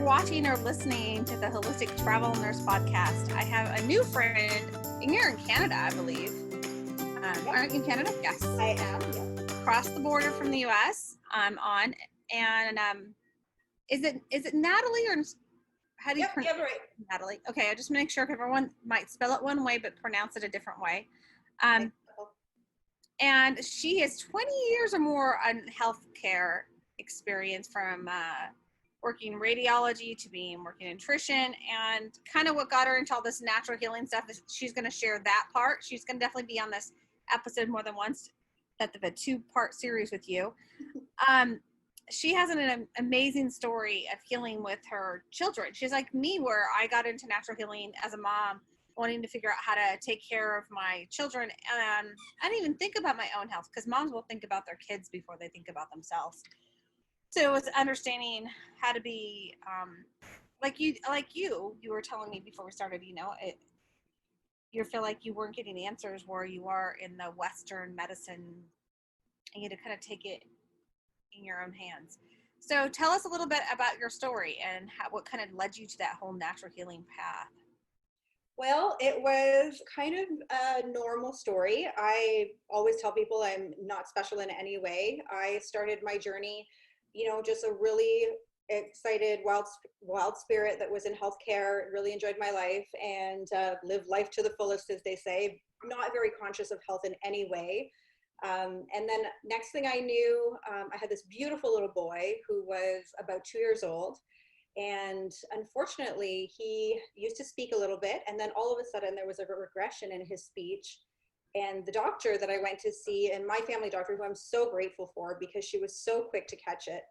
watching or listening to the Holistic Travel Nurse podcast. I have a new friend, and you're in Canada, I believe. Aren't you in Canada? Yes. I am. Yes. Across the border from the U.S. I'm on, and is it Natalie or how do you pronounce it? Right. Natalie. Okay, I just make sure because everyone might spell it one way but pronounce it a different way. And she has 20 years or more on healthcare experience, from working radiology to working in nutrition, and kind of what got her into all this natural healing stuff is she's going to share that part. She's going to definitely be on this episode more than once, the 2-part series with you. She has an amazing story of healing with her children. She's like me, where I got into natural healing as a mom, wanting to figure out how to take care of my children. And I didn't even think about my own health, because moms will think about their kids before they think about themselves. So it was understanding how to be, like you were telling me before we started, you feel like you weren't getting answers where you are in the Western medicine, and you had to kind of take it in your own hands. So tell us a little bit about your story and what kind of led you to that whole natural healing path. Well, it was kind of a normal story. I always tell people I'm not special in any way. I started my journey, just a really excited, wild spirit that was in healthcare, really enjoyed my life, and lived life to the fullest, as they say, not very conscious of health in any way. And then next thing I knew, I had this beautiful little boy who was about 2 years old. And unfortunately, he used to speak a little bit, and then all of a sudden there was a regression in his speech. And the doctor that I went to see, and my family doctor, who I'm so grateful for because she was so quick to catch it,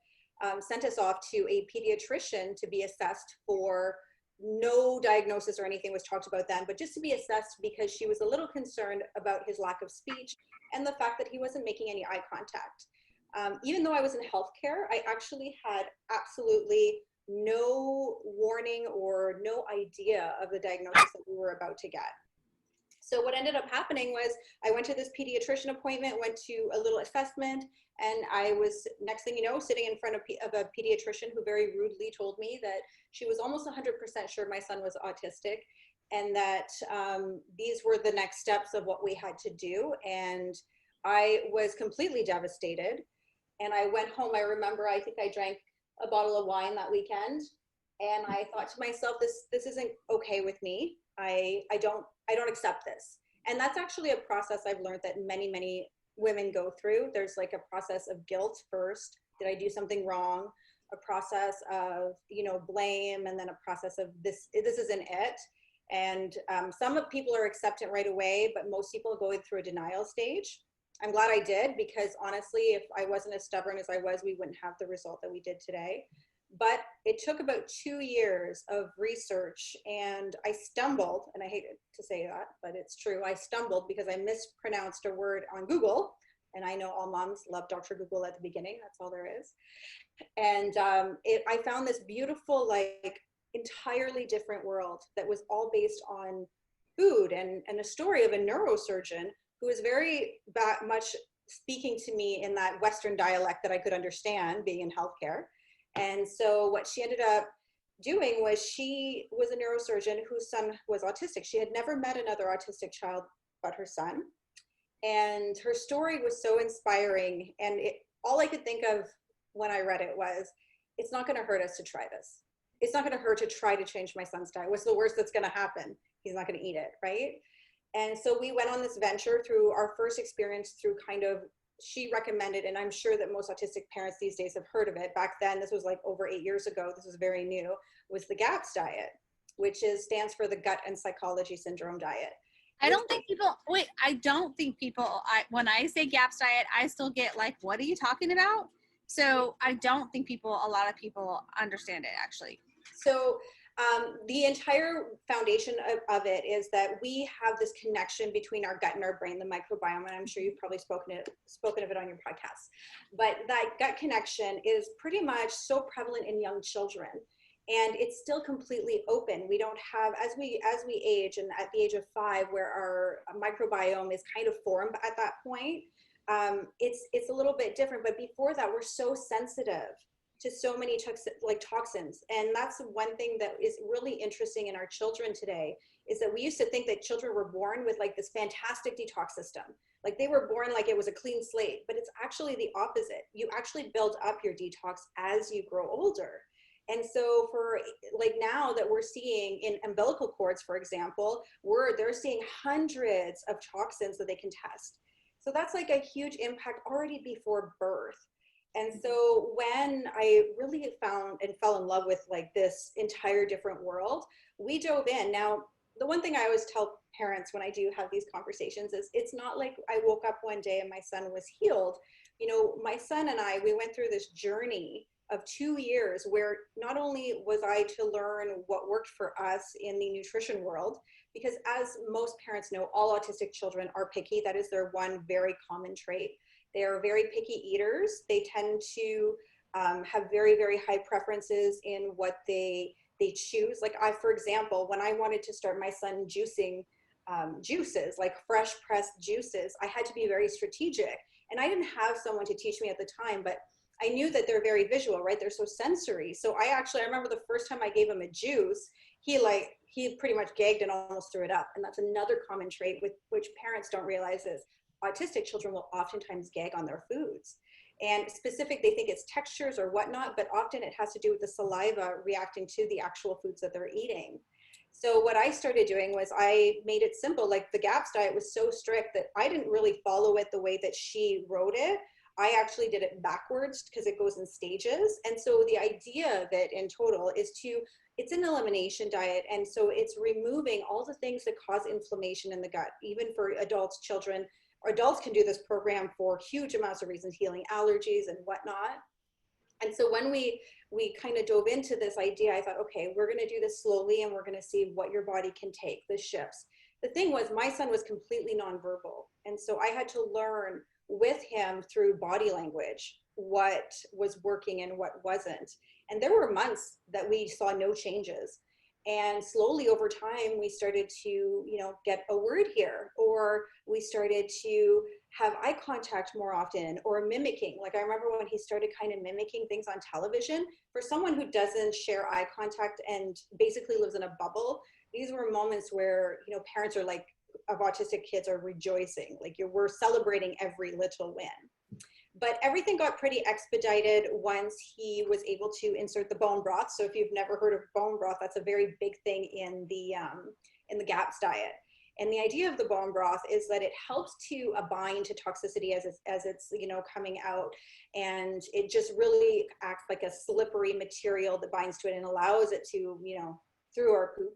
sent us off to a pediatrician to be assessed for no diagnosis or anything was talked about then, but just to be assessed because she was a little concerned about his lack of speech and the fact that he wasn't making any eye contact. Even though I was in healthcare, I actually had absolutely no warning or no idea of the diagnosis that we were about to get. So what ended up happening was I went to this pediatrician appointment, went to a little assessment, and I was, next thing you know, sitting in front of a pediatrician who very rudely told me that she was almost 100% sure my son was autistic, and that these were the next steps of what we had to do. And I was completely devastated. And I went home. I remember, I think I drank a bottle of wine that weekend, and I thought to myself, this isn't okay with me. I don't accept this. And that's actually a process I've learned that many women go through. There's like a process of guilt first. Did I do something wrong? A process of, blame, and then a process of this isn't it. And some people are acceptant right away, but most people are going through a denial stage. I'm glad I did, because honestly, if I wasn't as stubborn as I was, we wouldn't have the result that we did today. But it took about 2 years of research, and I stumbled, and I hate to say that, but it's true. I stumbled because I mispronounced a word on Google, and I know all moms love Dr. Google at the beginning. That's all there is. And I found this beautiful, entirely different world that was all based on food, and a story of a neurosurgeon who was very much speaking to me in that Western dialect that I could understand, being in healthcare. And so what she ended up doing was, she was a neurosurgeon whose son was autistic. She had never met another autistic child but her son. And her story was so inspiring. And all I could think of when I read it was, it's not going to hurt us to try this. It's not going to hurt to try to change my son's diet. What's the worst that's going to happen? He's not going to eat it, right? And so we went on this venture through our first experience through she recommended, and I'm sure that most autistic parents these days have heard of it. Back then, this was like over 8 years ago, this was very new, was the GAPS diet, which stands for the Gut and Psychology Syndrome diet. I don't think people, when I say GAPS diet, I still get like, what are you talking about? So I don't think a lot of people understand it, actually. So the entire foundation of it is that we have this connection between our gut and our brain, the microbiome, and I'm sure you've probably spoken of it on your podcast. But that gut connection is pretty much so prevalent in young children, and it's still completely open. We don't have, as we age, and at the age of 5, where our microbiome is kind of formed at that point, it's a little bit different. But before that, we're so sensitive to so many toxins. And that's one thing that is really interesting in our children today, is that we used to think that children were born with like this fantastic detox system. Like they were born like it was a clean slate, but it's actually the opposite. You actually build up your detox as you grow older. And so for like now that we're seeing in umbilical cords, for example, they're seeing hundreds of toxins that they can test. So that's like a huge impact already before birth. And so when I really found and fell in love with like this entire different world, we dove in. Now, the one thing I always tell parents when I do have these conversations is it's not like I woke up one day and my son was healed. You know, my son and I, we went through this journey of 2 years where not only was I to learn what worked for us in the nutrition world, because as most parents know, all autistic children are picky. That is their one very common trait. They are very picky eaters. They tend to have very, very high preferences in what they choose. Like for example, when I wanted to start my son juicing juices, like fresh pressed juices, I had to be very strategic. And I didn't have someone to teach me at the time, but I knew that they're very visual, right? They're so sensory. So I remember the first time I gave him a juice, he pretty much gagged and almost threw it up. And that's another common trait with which parents don't realize is autistic children will oftentimes gag on their foods. And specific, they think it's textures or whatnot, but often it has to do with the saliva reacting to the actual foods that they're eating. So what I started doing was I made it simple. Like the GAPS diet was so strict that I didn't really follow it the way that she wrote it. I actually did it backwards because it goes in stages. And so the idea of it in total is it's an elimination diet. And so it's removing all the things that cause inflammation in the gut, even for adults, children. Adults can do this program for huge amounts of reasons, healing allergies and whatnot. And so when we kind of dove into this idea, I thought, okay, we're going to do this slowly and we're going to see what your body can take, the shifts. The thing was, my son was completely nonverbal. And so I had to learn with him through body language what was working and what wasn't. And there were months that we saw no changes. And slowly over time, we started to, get a word here, or we started to have eye contact more often, or mimicking. Like I remember when he started kind of mimicking things on television. For someone who doesn't share eye contact and basically lives in a bubble, these were moments where, parents are like, of autistic kids are rejoicing. Like we're celebrating every little win. But everything got pretty expedited once he was able to insert the bone broth. So if you've never heard of bone broth, that's a very big thing in the GAPS diet. And the idea of the bone broth is that it helps to bind to toxicity as it's coming out, and it just really acts like a slippery material that binds to it and allows it to through our poop,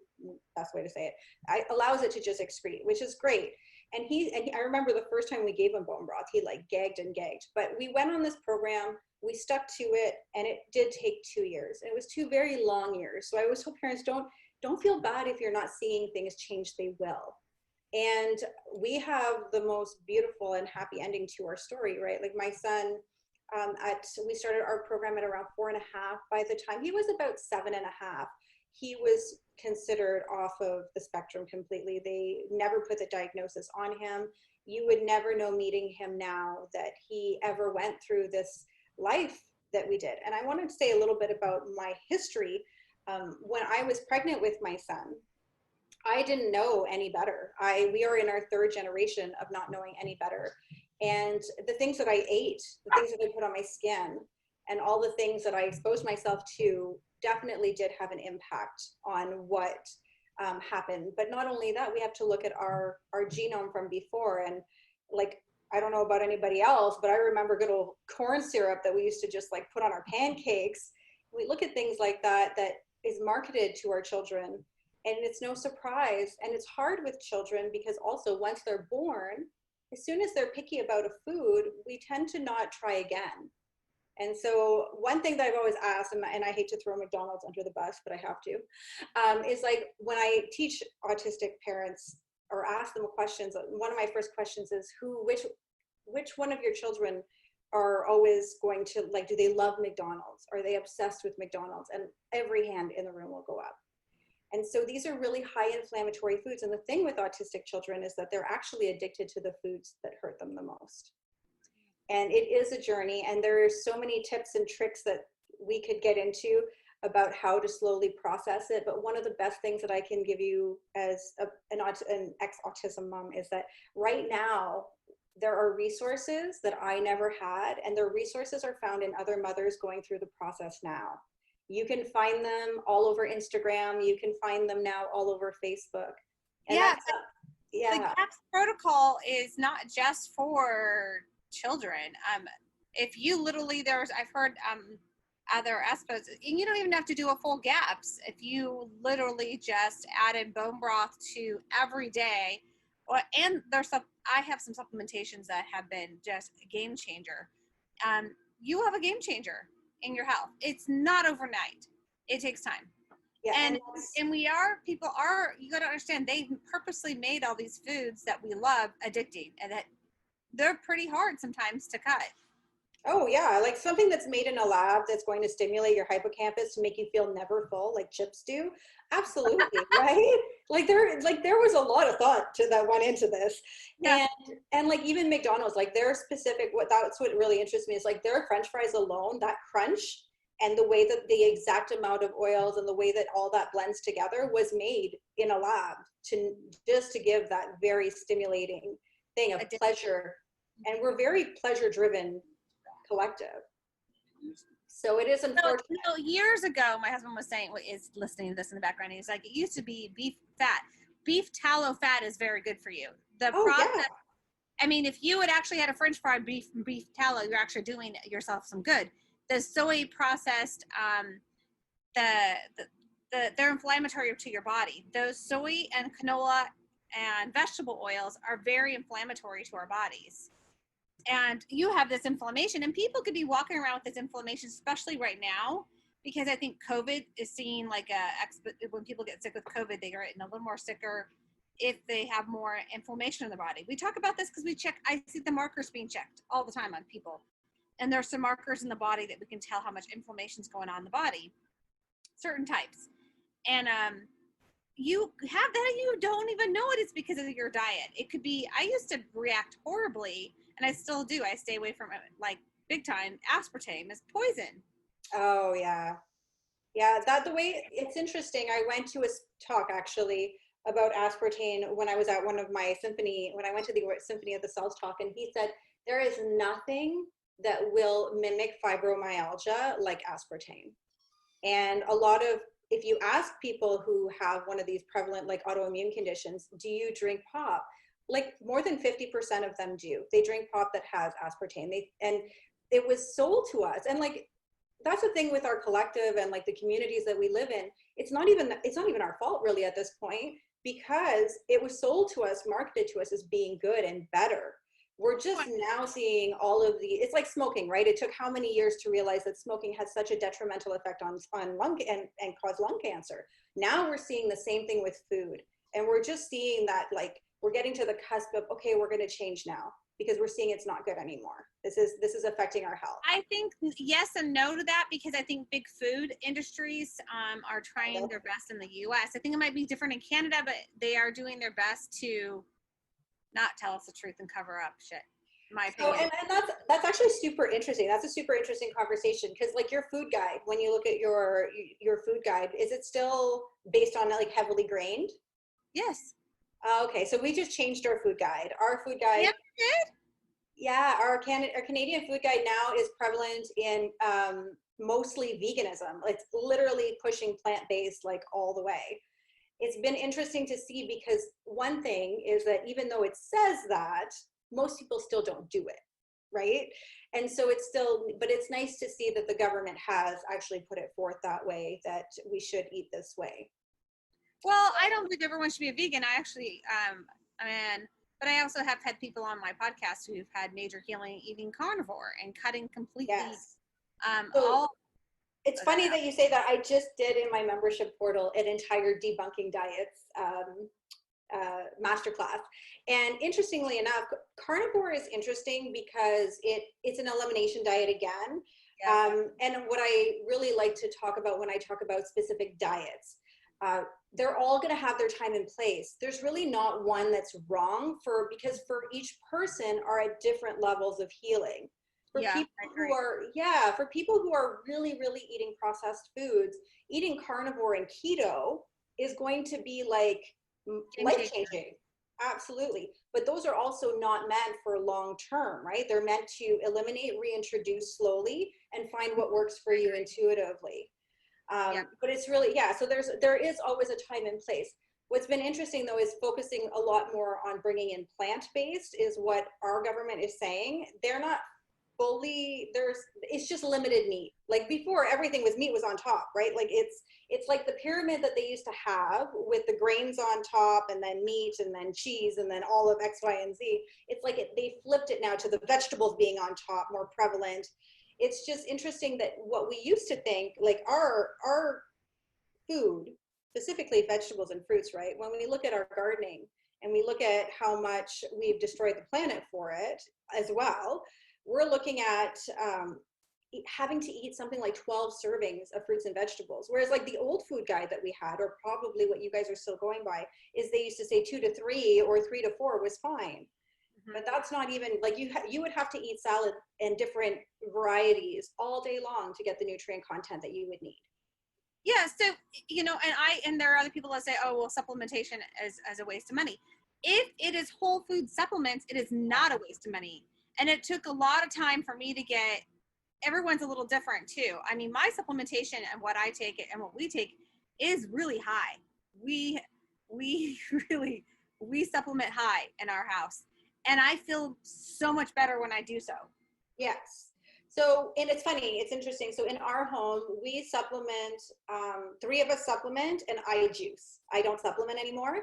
best way to say it, allows it to just excrete, which is great. And I remember the first time we gave him bone broth, he like gagged and gagged. But we went on this program, we stuck to it, and it did take 2 years. And it was 2 very long years. So I always tell parents, don't feel bad if you're not seeing things change, they will. And we have the most beautiful and happy ending to our story, right? Like my son, we started our program at around 4.5. By the time he was about 7.5, he was considered off of the spectrum completely. They never put the diagnosis on him. You would never know meeting him now that he ever went through this life that we did. And I wanted to say a little bit about my history. When I was pregnant with my son, I didn't know any better. We are in our 3rd generation of not knowing any better. And the things that I ate, the things that I put on my skin, and all the things that I exposed myself to definitely did have an impact on what happened. But not only that, we have to look at our genome from before. And like, I don't know about anybody else, but I remember good old corn syrup that we used to just like put on our pancakes. We look at things like that is marketed to our children. And it's no surprise. And it's hard with children because also once they're born, as soon as they're picky about a food, we tend to not try again. And so one thing that I've always asked, and I hate to throw McDonald's under the bus, but I have to, is like when I teach autistic parents or ask them questions, one of my first questions is which one of your children are always going to, like, do they love McDonald's? Are they obsessed with McDonald's? And every hand in the room will go up. And so these are really high inflammatory foods. And the thing with autistic children is that they're actually addicted to the foods that hurt them the most. And it is a journey, and there are so many tips and tricks that we could get into about how to slowly process it. But one of the best things that I can give you as an ex-autism mom is that right now, there are resources that I never had, and the resources are found in other mothers going through the process now. You can find them all over Instagram. You can find them now all over Facebook. And Yeah, the yeah. GAPS protocol is not just for children. If you literally, I've heard other aspects, and you don't even have to do a full GAPS. If you literally just added bone broth to every day, and I have some supplementations that have been just a game changer. You have a game changer in your health. It's not overnight. It takes time. Yeah, and people are, you got to understand, they purposely made all these foods that we love addicting, and that they're pretty hard sometimes to cut. Oh yeah, like something that's made in a lab that's going to stimulate your hippocampus to make you feel never full, like chips do. Absolutely, right? Like there was a lot of thought that went into this. Yeah. And like even McDonald's, like their specific, that's what really interests me is like their French fries alone, that crunch and the way that the exact amount of oils and the way that all that blends together was made in a lab to give that very stimulating thing of pleasure. And we're very pleasure driven collective. So it is unfortunate. So, years ago, my husband was saying, is listening to this in the background, he's like, it used to be beef fat. Beef tallow fat is very good for you. The process, yeah. I mean, if you had actually had a French fry beef tallow, you're actually doing yourself some good. The soy processed, they're inflammatory to your body. Those soy and canola and vegetable oils are very inflammatory to our bodies. And you have this inflammation, and people could be walking around with this inflammation, especially right now, because I think COVID is seen like when people get sick with COVID, they are getting a little more sicker if they have more inflammation in the body. We talk about this because I see the markers being checked all the time on people. And there's some markers in the body that we can tell how much inflammation is going on in the body, certain types. And you have that and you don't even know it. It's because of your diet. It could be, I used to react horribly, and I still do. I stay away from it, like big time. Aspartame is poison. Oh yeah. Yeah, the way, it's interesting. I went to a talk actually about aspartame when I was at one of my when I went to the Symphony of the Cells talk, and he said, there is nothing that will mimic fibromyalgia like aspartame. And if you ask people who have one of these prevalent like autoimmune conditions, do you drink pop? Like more than 50% of them do. They drink pop that has aspartame. And it was sold to us. And like, that's the thing with our collective and like the communities that we live in. It's not even our fault really at this point, because it was sold to us, marketed to us as being good and better. We're just now seeing it's like smoking, right? It took how many years to realize that smoking has such a detrimental effect on lung and cause lung cancer. Now we're seeing the same thing with food. And we're just seeing that like, we're getting to the cusp of, okay, we're going to change now because we're seeing it's not good anymore. This is affecting our health. I think yes and no to that, because I think big food industries are trying their best in the US. I think it might be different in Canada, but they are doing their best to not tell us the truth and cover up shit, in my opinion. And that's actually super interesting. That's a super interesting conversation, because like your food guide, when you look at your food guide, is it still based on like heavily grained? Yes. Okay, so we just changed our food guide. Our food guide. Yep, did? Yeah, our Canadian food guide now is prevalent in mostly veganism. It's literally pushing plant-based like all the way. It's been interesting to see, because one thing is that even though it says that, most people still don't do it, right? And so but it's nice to see that the government has actually put it forth that way, that we should eat this way. Well, I don't believe everyone should be a vegan. I actually, but I also have had people on my podcast who've had major healing eating carnivore and cutting completely. Yes. It's funny that you say that. I just did in my membership portal an entire debunking diets masterclass. And interestingly enough, carnivore is interesting because it's an elimination diet again. Yeah. And what I really like to talk about when I talk about specific diets, they're all going to have their time and place. There's really not one that's wrong because for each person are at different levels of healing. For Yeah, people I who agree. are, for people who are really, really eating processed foods, eating carnivore and keto is going to be like Game life changer. changing. Absolutely. But those are also not meant for long term, right? They're meant to eliminate, reintroduce slowly, and find what works for you intuitively. Yeah. But it's really, so there is always a time and place. What's been interesting though is focusing a lot more on bringing in plant-based is what our government is saying. They're not fully, it's just limited meat. Like before, everything was meat was on top, right? Like it's like the pyramid that they used to have with the grains on top and then meat and then cheese and then all of X, Y, and Z. It's like they flipped it now to the vegetables being on top, more prevalent. It's just interesting that what we used to think, like our food, specifically vegetables and fruits, right? When we look at our gardening and we look at how much we've destroyed the planet for it as well, we're looking at having to eat something like 12 servings of fruits and vegetables. Whereas like the old food guide that we had, or probably what you guys are still going by, is they used to say 2 to 3 or 3 to 4 was fine. But that's not even like you would have to eat salad and different varieties all day long to get the nutrient content that you would need. Yeah, so and there are other people that say, oh well, supplementation is as a waste of money. If it is whole food supplements, it is not a waste of money. And it took a lot of time for me to get, everyone's a little different too. I mean, my supplementation and what I take and what we take is really high. We really we supplement high in our house. And I feel so much better when I do so. Yes. So, and it's funny, it's interesting. So in our home, we supplement, 3 of us supplement and I juice. I don't supplement anymore.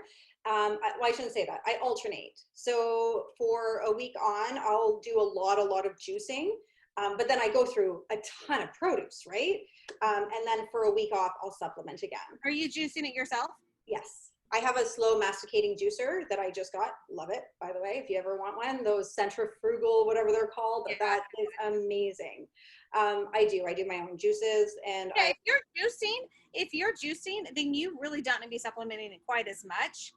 Well, I shouldn't say that. I alternate. So for a week on, I'll do a lot of juicing. But then I go through a ton of produce, right? And then for a week off, I'll supplement again. Are you juicing it yourself? Yes. I have a slow masticating juicer that I just got. Love it, by the way, if you ever want one. Those centrifugal, whatever they're called, Yeah. that is amazing. I do my own juices. And yeah, if you're juicing, then you really don't need to be supplementing it quite as much.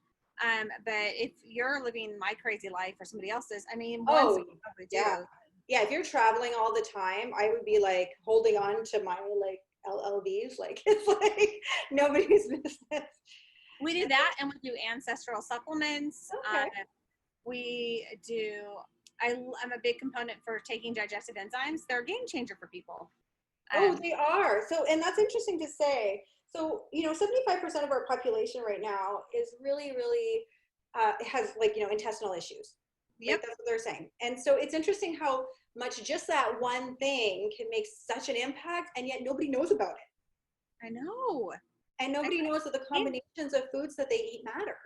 But if you're living my crazy life or somebody else's, I mean, once you probably do. Yeah, if you're traveling all the time, I would be like holding on to my like LLVs. Like it's like nobody's business. We do that, and we do ancestral supplements. Okay. We do. I'm a big component for taking digestive enzymes. They're a game changer for people. They are. So, and that's interesting to say. So, 75% of our population right now is really, really has like, intestinal issues. Yep. Like, that's what they're saying. And so it's interesting how much just that one thing can make such an impact, and yet nobody knows about it. I know. And nobody knows that the combinations of foods that they eat matter.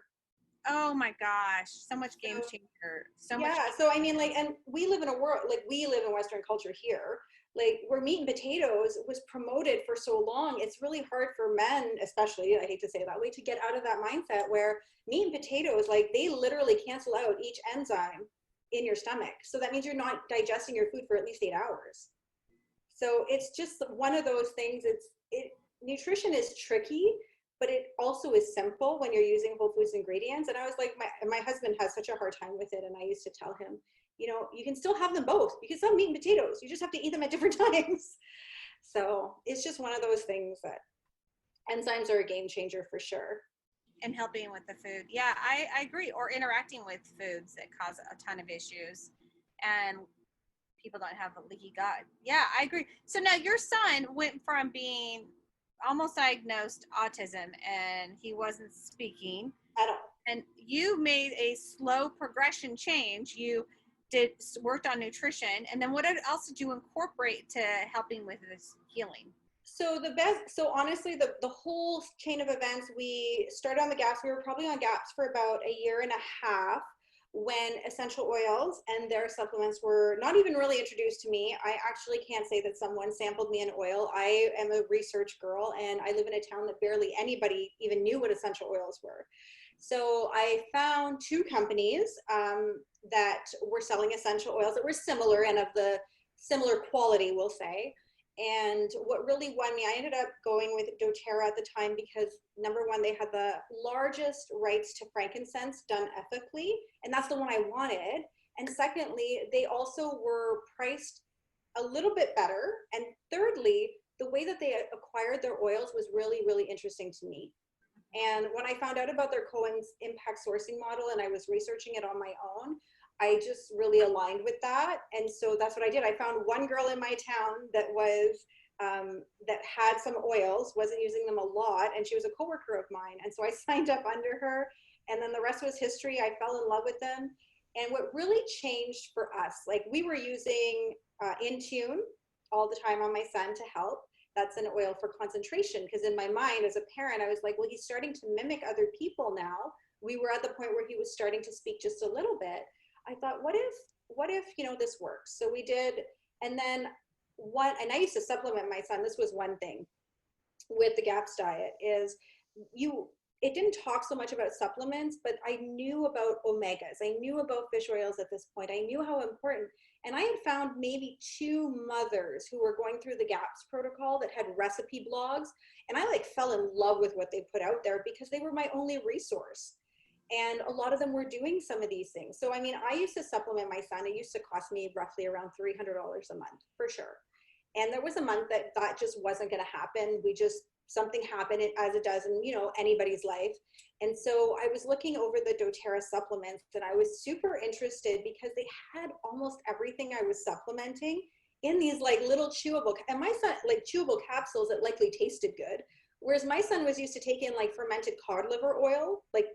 Oh my gosh, so much game changer. So much. Yeah, so I mean, like, and we live in a world, like, we live in Western culture here, like, where meat and potatoes was promoted for so long. It's really hard for men, especially, I hate to say it that way, to get out of that mindset where meat and potatoes, like, they literally cancel out each enzyme in your stomach. So that means you're not digesting your food for at least 8 hours. So it's just one of those things. Nutrition is tricky, but it also is simple when you're using whole foods ingredients. And I was like, my husband has such a hard time with it. And I used to tell him, you can still have them both. You can still have meat and potatoes. You just have to eat them at different times. So it's just one of those things that enzymes are a game changer for sure. And helping with the food. Yeah, I agree. Or interacting with foods that cause a ton of issues. And people don't have a leaky gut. Yeah, I agree. So now your son went from being almost diagnosed autism and he wasn't speaking at all. And you made a slow progression change. You worked on nutrition, and then what else did you incorporate to helping with this healing? So honestly, the whole chain of events, we started on the Gaps. We were probably on Gaps for about a year and a half when essential oils and their supplements were not even really introduced to me. I actually can't say that someone sampled me an oil. I am a research girl, and I live in a town that barely anybody even knew what essential oils were. So I found 2 companies that were selling essential oils that were similar and of the similar quality, we'll say. And what really won me, I ended up going with doTERRA at the time because, number one, they had the largest rights to frankincense done ethically, and that's the one I wanted. And secondly, they also were priced a little bit better. And thirdly, the way that they acquired their oils was really, really interesting to me. And when I found out about their Cohen's impact sourcing model and I was researching it on my own, I just really aligned with that. And so that's what I did. I found one girl in my town that was that had some oils, wasn't using them a lot, and she was a coworker of mine. And so I signed up under her, and then the rest was history. I fell in love with them. And what really changed for us, like we were using Intune all the time on my son to help. That's an oil for concentration, because in my mind as a parent, I was like, well, he's starting to mimic other people now. We were at the point where he was starting to speak just a little bit. I thought, what if, you know, this works? So we did. And then and I used to supplement my son. This was one thing with the GAPS diet is it didn't talk so much about supplements, but I knew about omegas. I knew about fish oils at this point. I knew how important, and I had found maybe 2 mothers who were going through the GAPS protocol that had recipe blogs. And I like fell in love with what they put out there because they were my only resource. And a lot of them were doing some of these things. So, I mean, I used to supplement my son. It used to cost me roughly around $300 a month for sure. And there was a month that just wasn't going to happen. Something happened, as it does in, you know, anybody's life. And so I was looking over the doTERRA supplements, and I was super interested because they had almost everything I was supplementing in these like little chewable, and my son, like chewable capsules that likely tasted good. Whereas my son was used to taking like fermented cod liver oil, like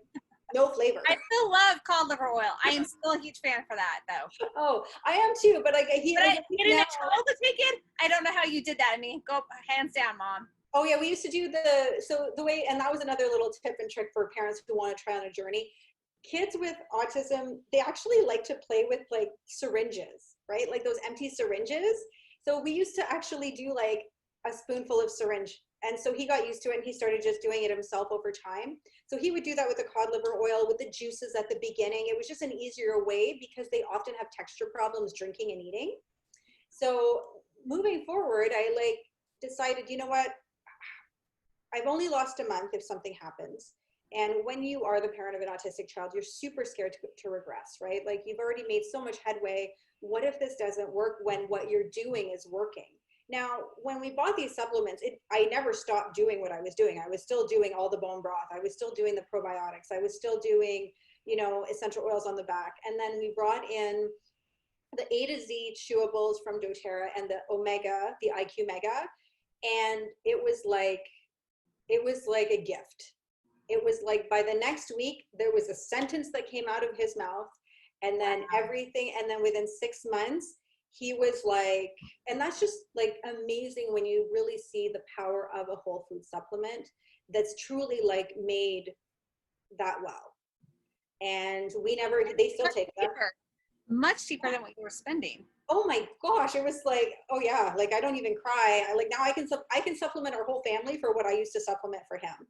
no flavor. I still love cod liver oil. I am still a huge fan for that, though. Oh, I am too. But like getting a child to take it, I don't know how you did that. I mean, go hands down, Mom. Oh yeah, we used to do the way, and that was another little tip and trick for parents who want to try on a journey. Kids with autism, they actually like to play with like syringes, right? Like those empty syringes. So we used to actually do like a spoonful of syringe. And so he got used to it, and he started just doing it himself over time. So he would do that with the cod liver oil, with the juices at the beginning. It was just an easier way because they often have texture problems drinking and eating. So moving forward, I like decided, you know what? I've only lost a month if something happens. And when you are the parent of an autistic child, you're super scared to regress, right? Like you've already made so much headway. What if this doesn't work when what you're doing is working? Now, when we bought these supplements, I never stopped doing what I was doing. I was still doing all the bone broth. I was still doing the probiotics. I was still doing, you know, essential oils on the back. And then we brought in the A to Z chewables from doTERRA and the Omega, the IQ Mega. And it was like a gift. It was like by the next week, there was a sentence that came out of his mouth, and then everything. And then within 6 months, he was like, and that's just like amazing when you really see the power of a whole food supplement that's truly like made that well. And they still take that. Much cheaper than what you were spending. Oh my gosh, it was like, oh yeah, like I don't even cry. Now I can supplement our whole family for what I used to supplement for him.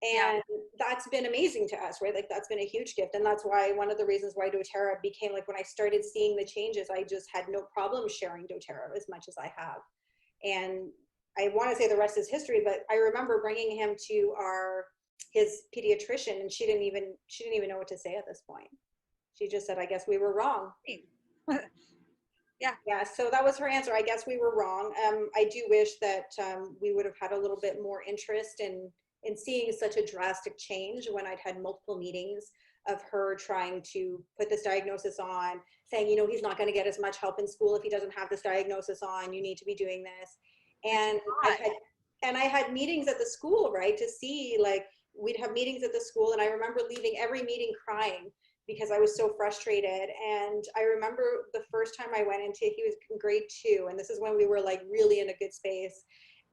And that's been amazing to us, right? Like that's been a huge gift. And that's why one of the reasons why doTERRA became like, when I started seeing the changes, I just had no problem sharing doTERRA as much as I have. And I want to say the rest is history, but I remember bringing him to his pediatrician, and she didn't even know what to say at this point. She just said, I guess we were wrong. Yeah, so that was her answer. I guess we were wrong. I do wish that we would have had a little bit more interest in seeing such a drastic change when I'd had multiple meetings of her trying to put this diagnosis on, saying, you know, he's not going to get as much help in school if he doesn't have this diagnosis on. You need to be doing this. And I had meetings at the school, right, to see, like, we'd have meetings at the school, and I remember leaving every meeting crying because I was so frustrated. And I remember the first time I went into, he was in grade 2, and this is when we were like really in a good space.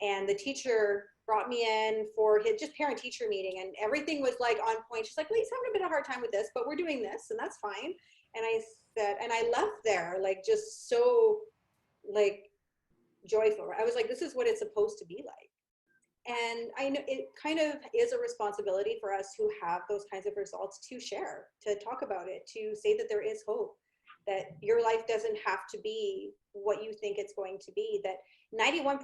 And the teacher brought me in for his just parent teacher meeting, and everything was like on point. She's like, well, he's having a bit of a hard time with this, but we're doing this, and that's fine. And I said, and I left there like just so like joyful. I was like, this is what it's supposed to be like. And I know it kind of is a responsibility for us who have those kinds of results to share, to talk about it, to say that there is hope, that your life doesn't have to be what you think it's going to be, that 91%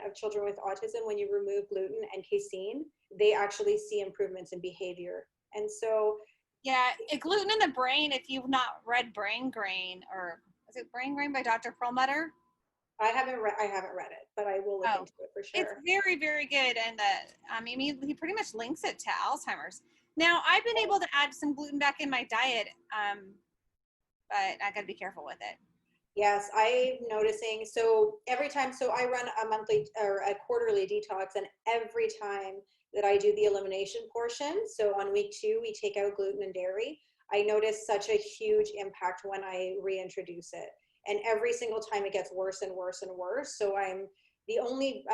of children with autism, when you remove gluten and casein, they actually see improvements in behavior. And so, yeah, gluten in the brain, if you've not read Brain Grain, or is it Brain Grain by Dr. Perlmutter? I haven't read it, but I will look Oh, into it for it's sure. very, very good. And I mean, he pretty much links it to Alzheimer's. Now, I've been able to add some gluten back in my diet, but I got to be careful with it. Yes, I'm noticing. So every time, so I run a monthly or a quarterly detox, and every time that I do the elimination portion, so on week 2, we take out gluten and dairy, I notice such a huge impact when I reintroduce it. And every single time it gets worse and worse and worse. So I'm the only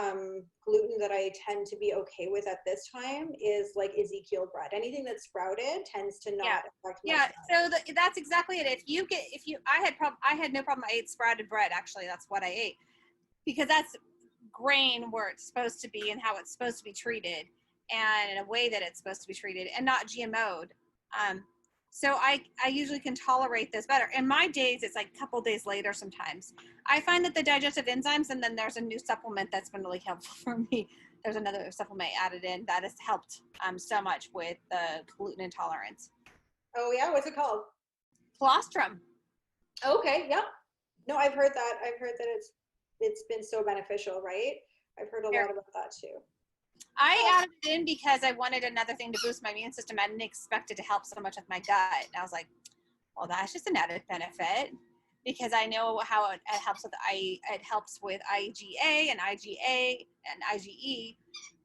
gluten that I tend to be okay with at this time is like Ezekiel bread. Anything that's sprouted tends to Yeah. not affect my Yeah. stomach. So that's exactly it. I had no problem. I ate sprouted bread. Actually, that's what I ate because that's grain where it's supposed to be and how it's supposed to be treated and in a way that it's supposed to be treated and not GMO'd. So I usually can tolerate this better. In my days, it's like a couple days later sometimes. I find that the digestive enzymes, and then there's a new supplement that's been really helpful for me. There's another supplement added in that has helped so much with the gluten intolerance. Oh yeah, what's it called? Colostrum. Okay, yeah. No, I've heard that. I've heard that it's been so beneficial, right? I've heard a lot about that too. I added it in because I wanted another thing to boost my immune system. I didn't expect it to help so much with my gut. And I was like, well, that's just an added benefit because I know how it helps with IgA and IgA and IgE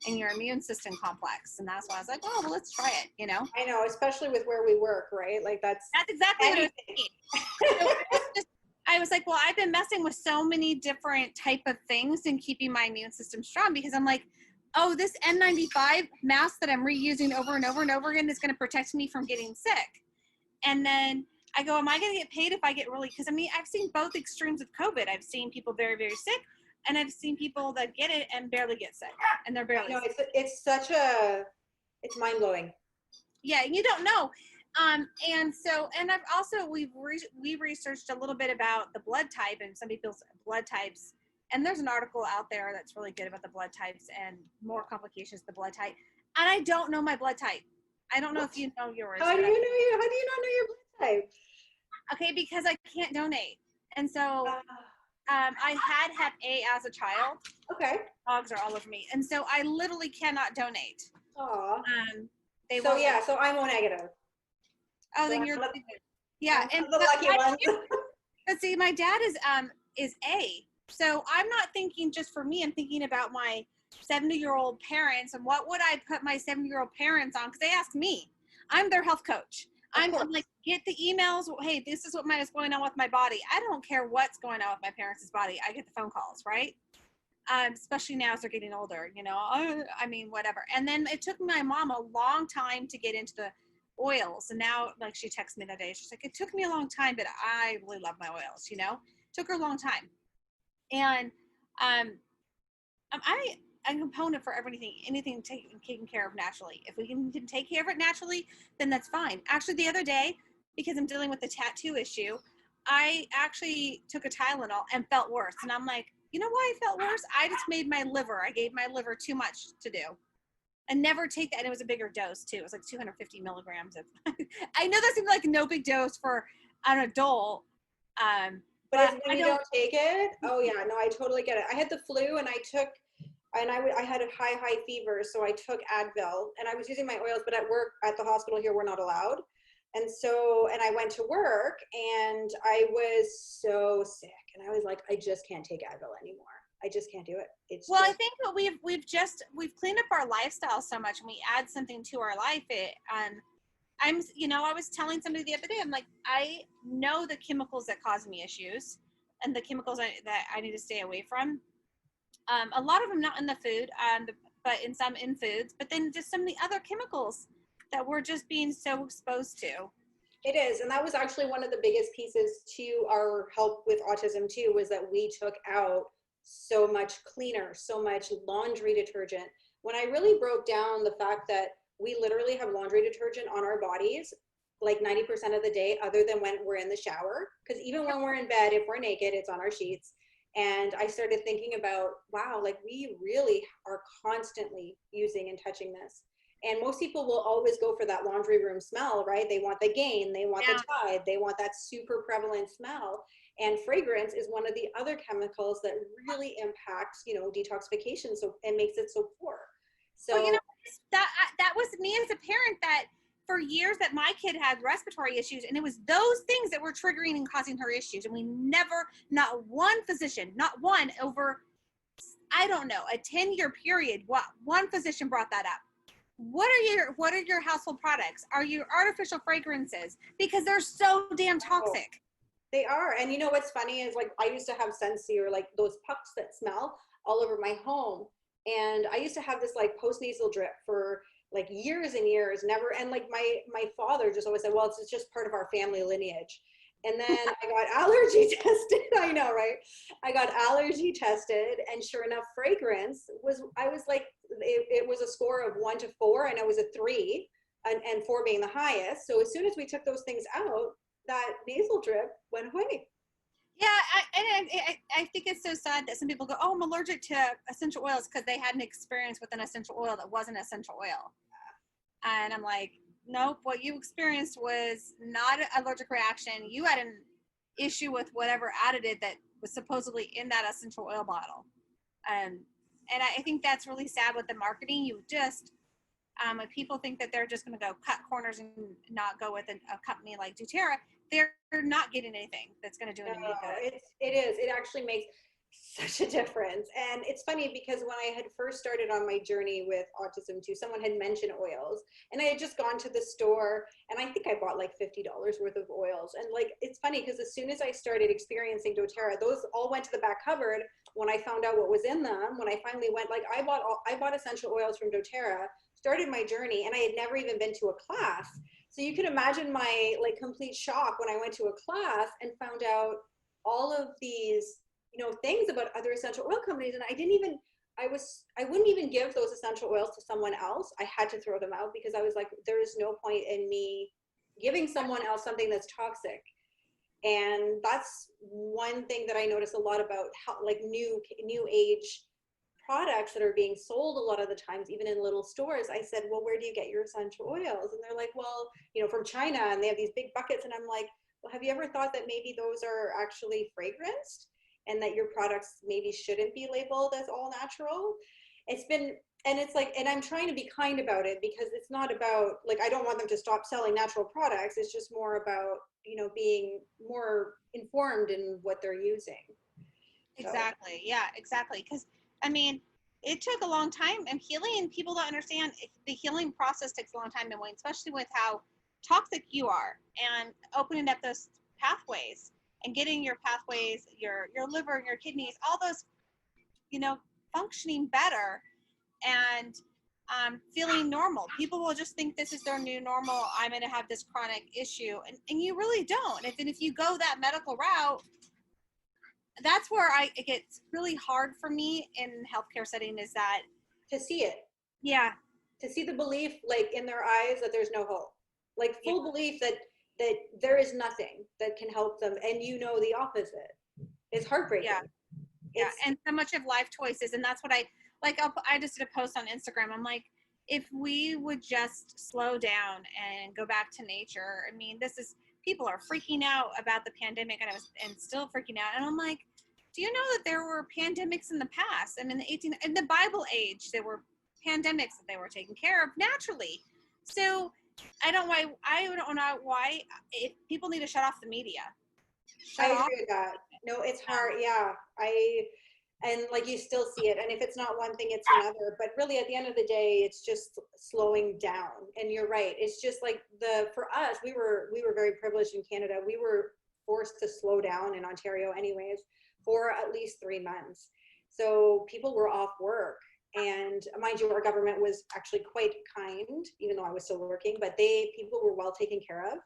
in your immune system complex. And that's why I was like, oh, well, let's try it, you know? I know, especially with where we work, right? Like that's Exactly what I was anything. thinking. So I was like, well, I've been messing with so many different type of things and keeping my immune system strong because I'm like, oh, this N95 mask that I'm reusing over and over and over again is going to protect me from getting sick. And then I go, am I going to get paid if I get really, because I mean, I've seen both extremes of COVID. I've seen people very, very sick, and I've seen people that get it and barely get sick, and they're barely No, sick. it's mind blowing. Yeah, you don't know. And I've also, we researched a little bit about the blood type and some people's blood types. And there's an article out there that's really good about the blood types and more complications of the blood type. And I don't know my blood type. I don't know if you know yours. How do you not know your blood type? Okay, because I can't donate. And so I had Hep A as a child. Okay. Dogs are all over me. And so I literally cannot donate. Aw. So I'm O negative. Oh, so then you're yeah, I'm the lucky one. But see, my dad is A. So I'm not thinking just for me. I'm thinking about my 70-year-old parents and what would I put my 70-year-old parents on? Because they ask me. I'm their health coach. I'm like, get the emails. Hey, this is what is going on with my body. I don't care what's going on with my parents' body. I get the phone calls, right? Especially now as they're getting older, you know, I mean, whatever. And then it took my mom a long time to get into the oils. And now, like, she texted me that day. She's like, it took me a long time, but I really love my oils, you know? It took her a long time. And I'm a component for anything taken care of naturally. If we can take care of it naturally, then that's fine. Actually, the other day, because I'm dealing with the tattoo issue, I actually took a Tylenol and felt worse. And I'm like, you know why I felt worse? I gave my liver too much to do. And never take that. And it was a bigger dose too. It was like 250 milligrams of, I know that seems like no big dose for an adult. But when you don't take it, oh yeah, no, I totally get it. I had the flu and I had a high fever. So I took Advil and I was using my oils, but at work, at the hospital here, we're not allowed. And I went to work and I was so sick and I was like, I just can't take Advil anymore. I just can't do it. I think what we've cleaned up our lifestyle so much, and we add something to our life. I was telling somebody the other day, I'm like, I know the chemicals that cause me issues, and the chemicals that I need to stay away from. A lot of them not in the food, but in some in foods. But then just some of the other chemicals that we're just being so exposed to. It is, and that was actually one of the biggest pieces to our help with autism too, was that we took out so much cleaner, so much laundry detergent. When I really broke down the fact that we literally have laundry detergent on our bodies like 90% of the day, other than when we're in the shower, because even when we're in bed, if we're naked, it's on our sheets. And I started thinking about, wow, like we really are constantly using and touching this. And most people will always go for that laundry room smell, right? They want the Gain, they want the Tide, they want that super prevalent smell. And fragrance is one of the other chemicals that really impacts, you know, detoxification, so it makes it so poor. So well, you know, that was me as a parent, that for years that my kid had respiratory issues, and it was those things that were triggering and causing her issues. And we never, not one physician, not one, over, I don't know, a 10-year period, one physician brought that up. What are your household products? Are your artificial fragrances? Because they're so damn toxic. They are. And you know what's funny is, like, I used to have Scentsy, or like those pucks that smell, all over my home. And I used to have this like post-nasal drip for like years and years, never. And like my father just always said, well, it's just part of our family lineage. And then I got allergy tested. I know, right? I got allergy tested, and sure enough, fragrance was, I was like, it was a score of 1 to 4, and it was a 3, and 4 being the highest. So as soon as we took those things out, that nasal drip went away. Yeah, I think it's so sad that some people go, oh, I'm allergic to essential oils because they had an experience with an essential oil that wasn't essential oil. And I'm like, nope, what you experienced was not an allergic reaction. You had an issue with whatever additive that was supposedly in that essential oil bottle. And I think that's really sad with the marketing. You just, if people think that they're just going to go cut corners and not go with a company like doTERRA, they're not getting anything that's going to do anything good. It is. It actually makes such a difference. And it's funny because when I had first started on my journey with autism too, someone had mentioned oils, and I had just gone to the store, and I think I bought like $50 worth of oils. And like, it's funny because as soon as I started experiencing doTERRA, those all went to the back cupboard when I found out what was in them. When I finally went, like, I bought essential oils from doTERRA, started my journey, and I had never even been to a class. So you can imagine my like complete shock when I went to a class and found out all of these, you know, things about other essential oil companies. And I wouldn't even give those essential oils to someone else. I had to throw them out because I was like, there is no point in me giving someone else something that's toxic. And that's one thing that I notice a lot about how, like, new age products that are being sold a lot of the times, even in little stores. I said, well, where do you get your essential oils? And they're like, well, you know, from China, and they have these big buckets. And I'm like, well, have you ever thought that maybe those are actually fragranced, and that your products maybe shouldn't be labeled as all natural? It's been, and it's like, and I'm trying to be kind about it, because it's not about, like, I don't want them to stop selling natural products. It's just more about, you know, being more informed in what they're using. Exactly. So. Yeah, exactly. Because, I mean, it took a long time, and healing, people don't understand, the healing process takes a long time, and especially with how toxic you are, and opening up those pathways and getting your pathways, your liver and your kidneys, all those, you know, functioning better, and feeling normal. People will just think this is their new normal. I'm going to have this chronic issue, and you really don't. And if you go that medical route, that's where it gets really hard for me in healthcare setting, is that to see it. Yeah. To see the belief, like, in their eyes that there's no hope, like full belief that there is nothing that can help them. And you know, the opposite. It's heartbreaking. Yeah. And so much of life choices. And that's what I just did a post on Instagram. I'm like, if we would just slow down and go back to nature. I mean, people are freaking out about the pandemic, and still freaking out. And I'm like, do you know that there were pandemics in the past? And in the Bible age, there were pandemics that they were taken care of naturally. So I don't know why people need to shut off the media. I agree with that. No, it's hard. Yeah. And like, you still see it. And if it's not one thing, it's another. But really, at the end of the day, it's just slowing down. And you're right. It's just like for us, we were very privileged in Canada. We were forced to slow down in Ontario anyways for at least 3 months. So people were off work. And mind you, our government was actually quite kind, even though I was still working, but people were well taken care of.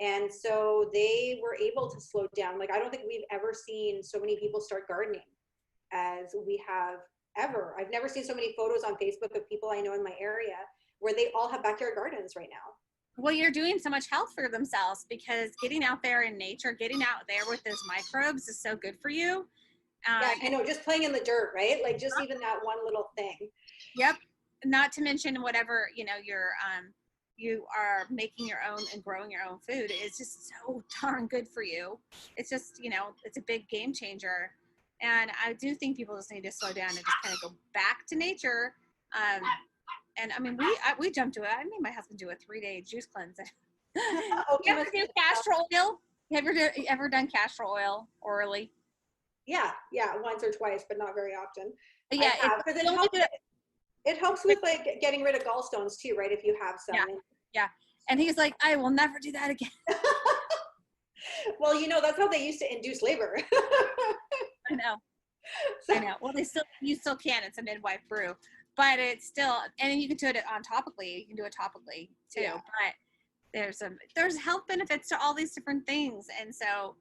And so they were able to slow down. Like, I don't think we've ever seen so many people start gardening as we have ever. I've never seen so many photos on Facebook of people I know in my area where they all have backyard gardens right now. Well, you're doing so much health for themselves, because getting out there in nature, getting out there with those microbes is so good for you. Yeah, I know, just playing in the dirt, right? Like, just even that one little thing. Yep. not to mention whatever, you are making your own and growing your own food is just so darn good for you. It's just, it's a big game changer. And I do think people just need to slow down and just kind of go back to nature. And I mean, we jumped to it. I made my husband do a 3-day juice cleanse. You ever do castor oil? Have you ever done castor oil orally? Yeah, once or twice, but not very often. Yeah, because it helps with like getting rid of gallstones too, right? If you have some. Yeah. And he's like, I will never do that again. Well, that's how they used to induce labor. I know. I know. Well, you still can. It's a midwife brew, but it's still, and you can do it on topically. You can do it topically too. Yeah. But there's health benefits to all these different things, and so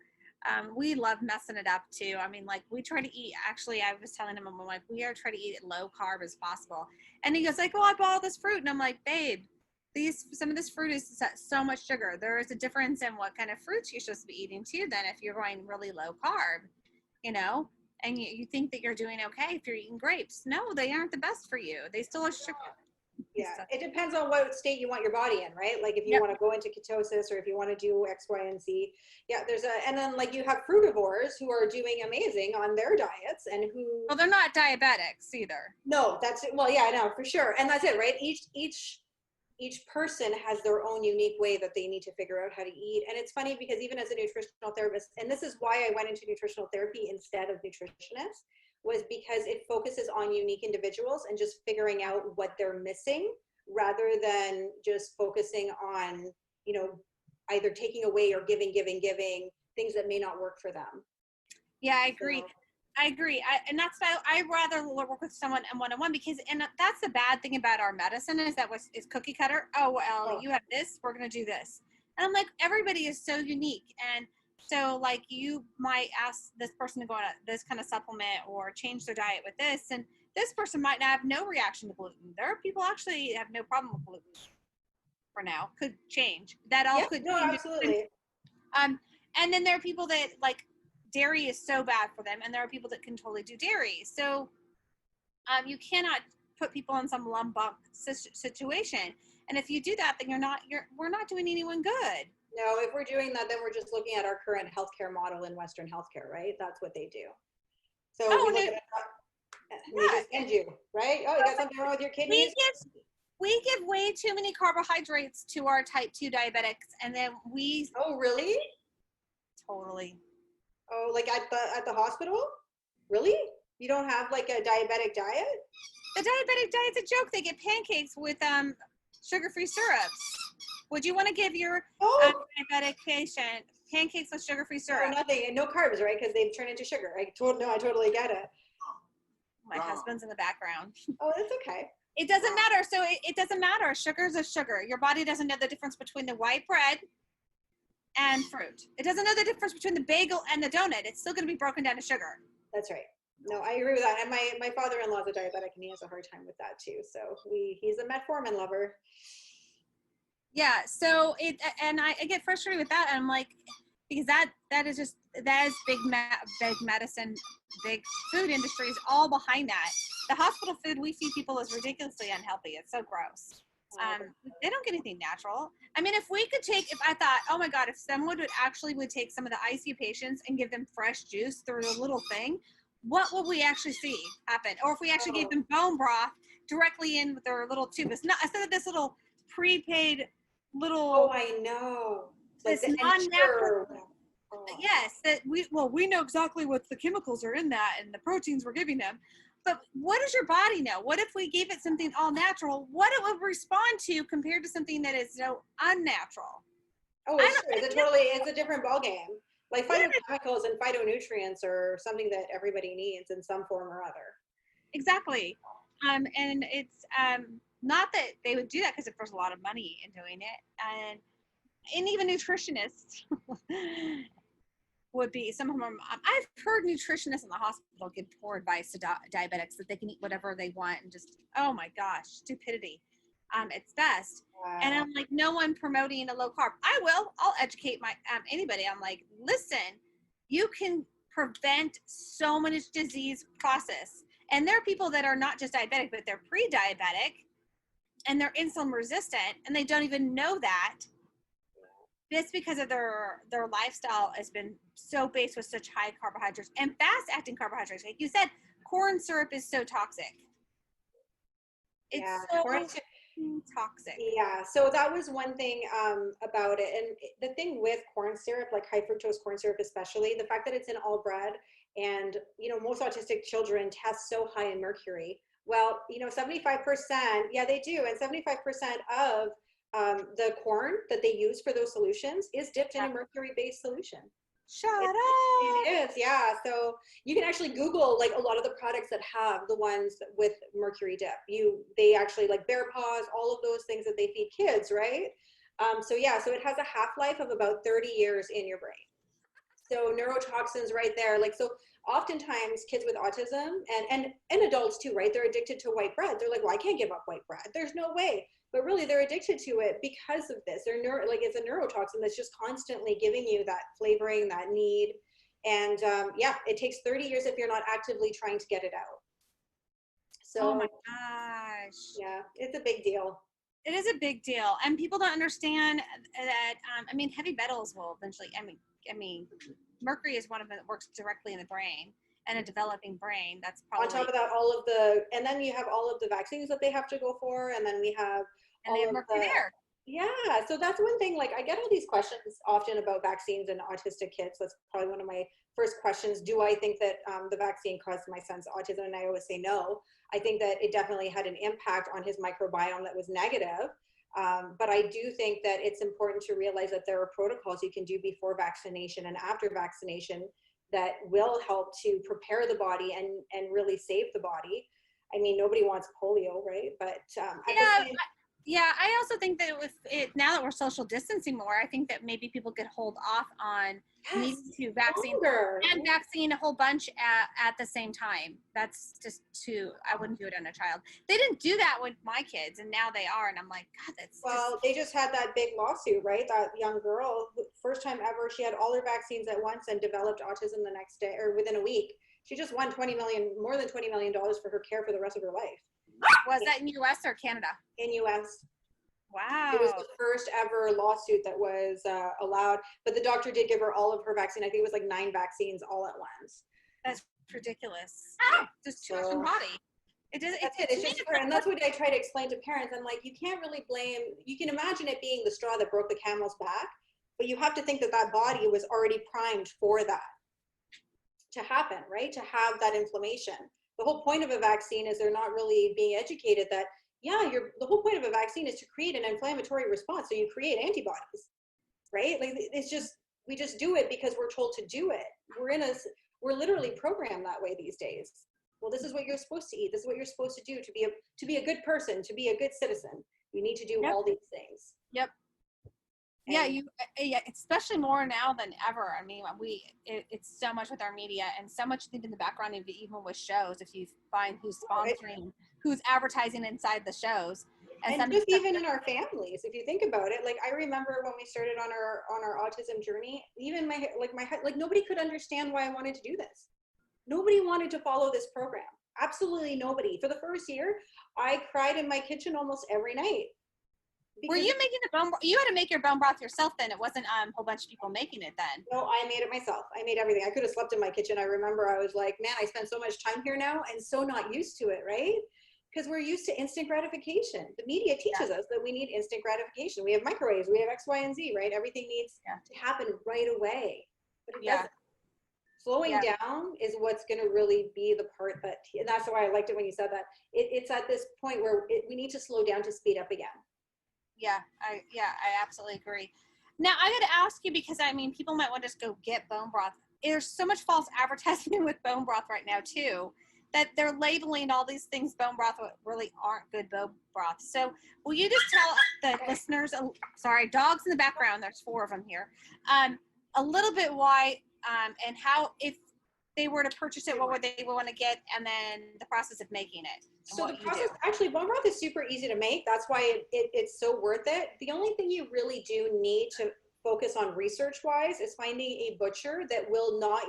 we love messing it up too. I mean, like we try to eat. Actually, I was telling him, I'm like, we are trying to eat low carb as possible, and he goes like, "Oh, I bought all this fruit," and I'm like, "Babe, some of this fruit is so much sugar. There is a difference in what kind of fruits you're supposed to be eating too. Then if you're going really low carb, and you think that you're doing okay if you're eating grapes. No, they aren't the best for you. They still are sugar." Yeah, it depends on what state you want your body in, right? Like if you want to go into ketosis or if you want to do X, Y, and Z. Yeah, and then like you have frugivores who are doing amazing on their diets and who. Well, they're not diabetics either. No, I know for sure. And that's it, right? Each person has their own unique way that they need to figure out how to eat. And it's funny because even as a nutritional therapist, and this is why I went into nutritional therapy instead of nutritionist, was because it focuses on unique individuals and just figuring out what they're missing rather than just focusing on, either taking away or giving things that may not work for them. Yeah, I agree. So, I agree. And that's why I rather work with someone in one-on-one because, and that's the bad thing about our medicine is is cookie cutter. Oh, well, you have this, we're going to do this. And I'm like, everybody is so unique. And so like you might ask this person to go on this kind of supplement or change their diet with this. And this person might not have no reaction to gluten. There are people actually have no problem with gluten for now. Could change. That all could change. Absolutely. And then there are people that like, dairy is so bad for them, and there are people that can totally do dairy. So you cannot put people in some lump bump situation. And if you do that, then we're not doing anyone good. No, if we're doing that, then we're just looking at our current healthcare model in Western healthcare, right? That's what they do. So they just end you, right? Oh, you got something wrong with your kidneys? We give way too many carbohydrates to our type 2 diabetics, and then Oh, really? Totally. Oh, like at the hospital? Really? You don't have like a diabetic diet? The diabetic diet's a joke. They get pancakes with sugar-free syrups. Would you want to give your diabetic patient pancakes with sugar-free syrup? No, nothing, and no carbs, right? Because they turn into sugar. I totally get it. My husband's in the background. Oh, that's okay. It doesn't matter. So it doesn't matter. Sugar's a sugar. Your body doesn't know the difference between the white bread and fruit. It doesn't know the difference between the bagel and the donut. It's still going to be broken down to sugar. That's right. No, I agree with that. And my father-in-law is a diabetic, and he has a hard time with that too. So he's a metformin lover. Yeah. So I get frustrated with that. And I'm like, because that is big medicine, big food industry is all behind that. The hospital food we feed people is ridiculously unhealthy. It's so gross. They don't get anything natural. I mean, if I thought, oh my God, if someone would take some of the ICU patients and give them fresh juice through a little thing, what would we actually see happen? Or if we actually gave them bone broth directly in with their little tube, instead of this little prepaid little. Oh, I know. This non-natural. Yes, we know exactly what the chemicals are in that and the proteins we're giving them. But what does your body know? What if we gave it something all natural? What it would respond to compared to something that is so unnatural? Oh, it's a different ballgame. Like phytochemicals and phytonutrients are something that everybody needs in some form or other. Exactly. And it's not that they would do that because there's a lot of money in doing it. And even nutritionists would be, some of them, I've heard nutritionists in the hospital give poor advice to diabetics that they can eat whatever they want and just, oh my gosh, stupidity. It's best. Wow. And I'm like, no one promoting a low carb. I'll educate anybody. I'm like, listen, you can prevent so much disease process. And there are people that are not just diabetic, but they're pre-diabetic and they're insulin resistant and they don't even know that. It's because of their lifestyle has been so based with such high carbohydrates and fast acting carbohydrates. Like you said, corn syrup is so toxic. It's so toxic. Yeah, so that was one thing about it. And the thing with corn syrup, like high fructose corn syrup especially, the fact that it's in all bread, and most autistic children test so high in mercury. Well, 75%, yeah, they do. And 75% of the corn that they use for those solutions is dipped in a mercury-based solution. Shut up. It is, yeah. So you can actually Google like a lot of the products that have the ones with mercury dip. They actually like Bear Paws, all of those things that they feed kids, right? So it has a half-life of about 30 years in your brain. So neurotoxins right there. Like, so oftentimes kids with autism and adults too, right? They're addicted to white bread. They're like, well, I can't give up white bread. There's no way. But really they're addicted to it because of this. It's a neurotoxin that's just constantly giving you that flavoring, that need. And it takes 30 years if you're not actively trying to get it out. So, oh my gosh. Yeah, it's a big deal. It is a big deal. And people don't understand that, heavy metals will eventually, mercury is one of them that works directly in the brain, and a developing brain. That's probably. On top of that, and then you have all of the vaccines that they have to go for. And then we have Yeah, so that's one thing. Like, I get all these questions often about vaccines and autistic kids. That's probably one of my first questions. Do I think that the vaccine caused my son's autism? And I always say no. I think that it definitely had an impact on his microbiome that was negative. But I do think that it's important to realize that there are protocols you can do before vaccination and after vaccination that will help to prepare the body and really save the body. I mean, nobody wants polio, right? But I also think that now that we're social distancing more, I think that maybe people could hold off on needing to vaccine a whole bunch at the same time. That's just I wouldn't do it on a child. They didn't do that with my kids, and now they are, and I'm like, God, they just had that big lawsuit, right? That young girl, first time ever, she had all her vaccines at once and developed autism the next day or within a week. She just won more than $20 million for her care for the rest of her life. Was that in U.S. or Canada? In U.S. Wow. It was the first ever lawsuit that was allowed, but the doctor did give her all of her vaccine. I think it was like 9 vaccines all at once. That's ridiculous. Just too much in the body. And that's what I try to explain to parents. I'm like, you can't really blame, you can imagine it being the straw that broke the camel's back, but you have to think that body was already primed for that to happen, right? To have that inflammation. The whole point of a vaccine is they're not really being educated that, the whole point of a vaccine is to create an inflammatory response. So you create antibodies, right? Like we just do it because we're told to do it. We're literally programmed that way these days. Well, this is what you're supposed to eat. This is what you're supposed to do to be a good person, to be a good citizen. You need to do all these things. Yep. Especially more now than ever. I mean, it's so much with our media and so much in the background of even with shows. If you find who's sponsoring, who's advertising inside the shows, and just even in our families, if you think about it, like I remember when we started on our autism journey, even my nobody could understand why I wanted to do this. Nobody wanted to follow this program. Absolutely nobody. For the first year, I cried in my kitchen almost every night. Were you making the bone? You had to make your bone broth yourself then. It wasn't a whole bunch of people making it then. No, I made it myself. I made everything. I could have slept in my kitchen. I remember I was like, man, I spend so much time here now and so not used to it, right? Because we're used to instant gratification. The media teaches us that we need instant gratification. We have microwaves. We have X, Y, and Z, right? Everything needs to happen right away. But it doesn't. Slowing down is what's going to really be the part and that's why I liked it when you said that. It's at this point where we need to slow down to speed up again. I absolutely agree. Now I got to ask you, because people might want to just go get bone broth. There's so much false advertising with bone broth right now too, that they're labeling all these things bone broth really aren't good bone broth. So will you just tell the listeners, sorry, dogs in the background, there's 4 of them here, a little bit why and how, if they were to purchase it, what would they want to get, and then the process of making it. So the process, actually, bone broth is super easy to make. That's why it's so worth it. The only thing you really do need to focus on research-wise is finding a butcher that will not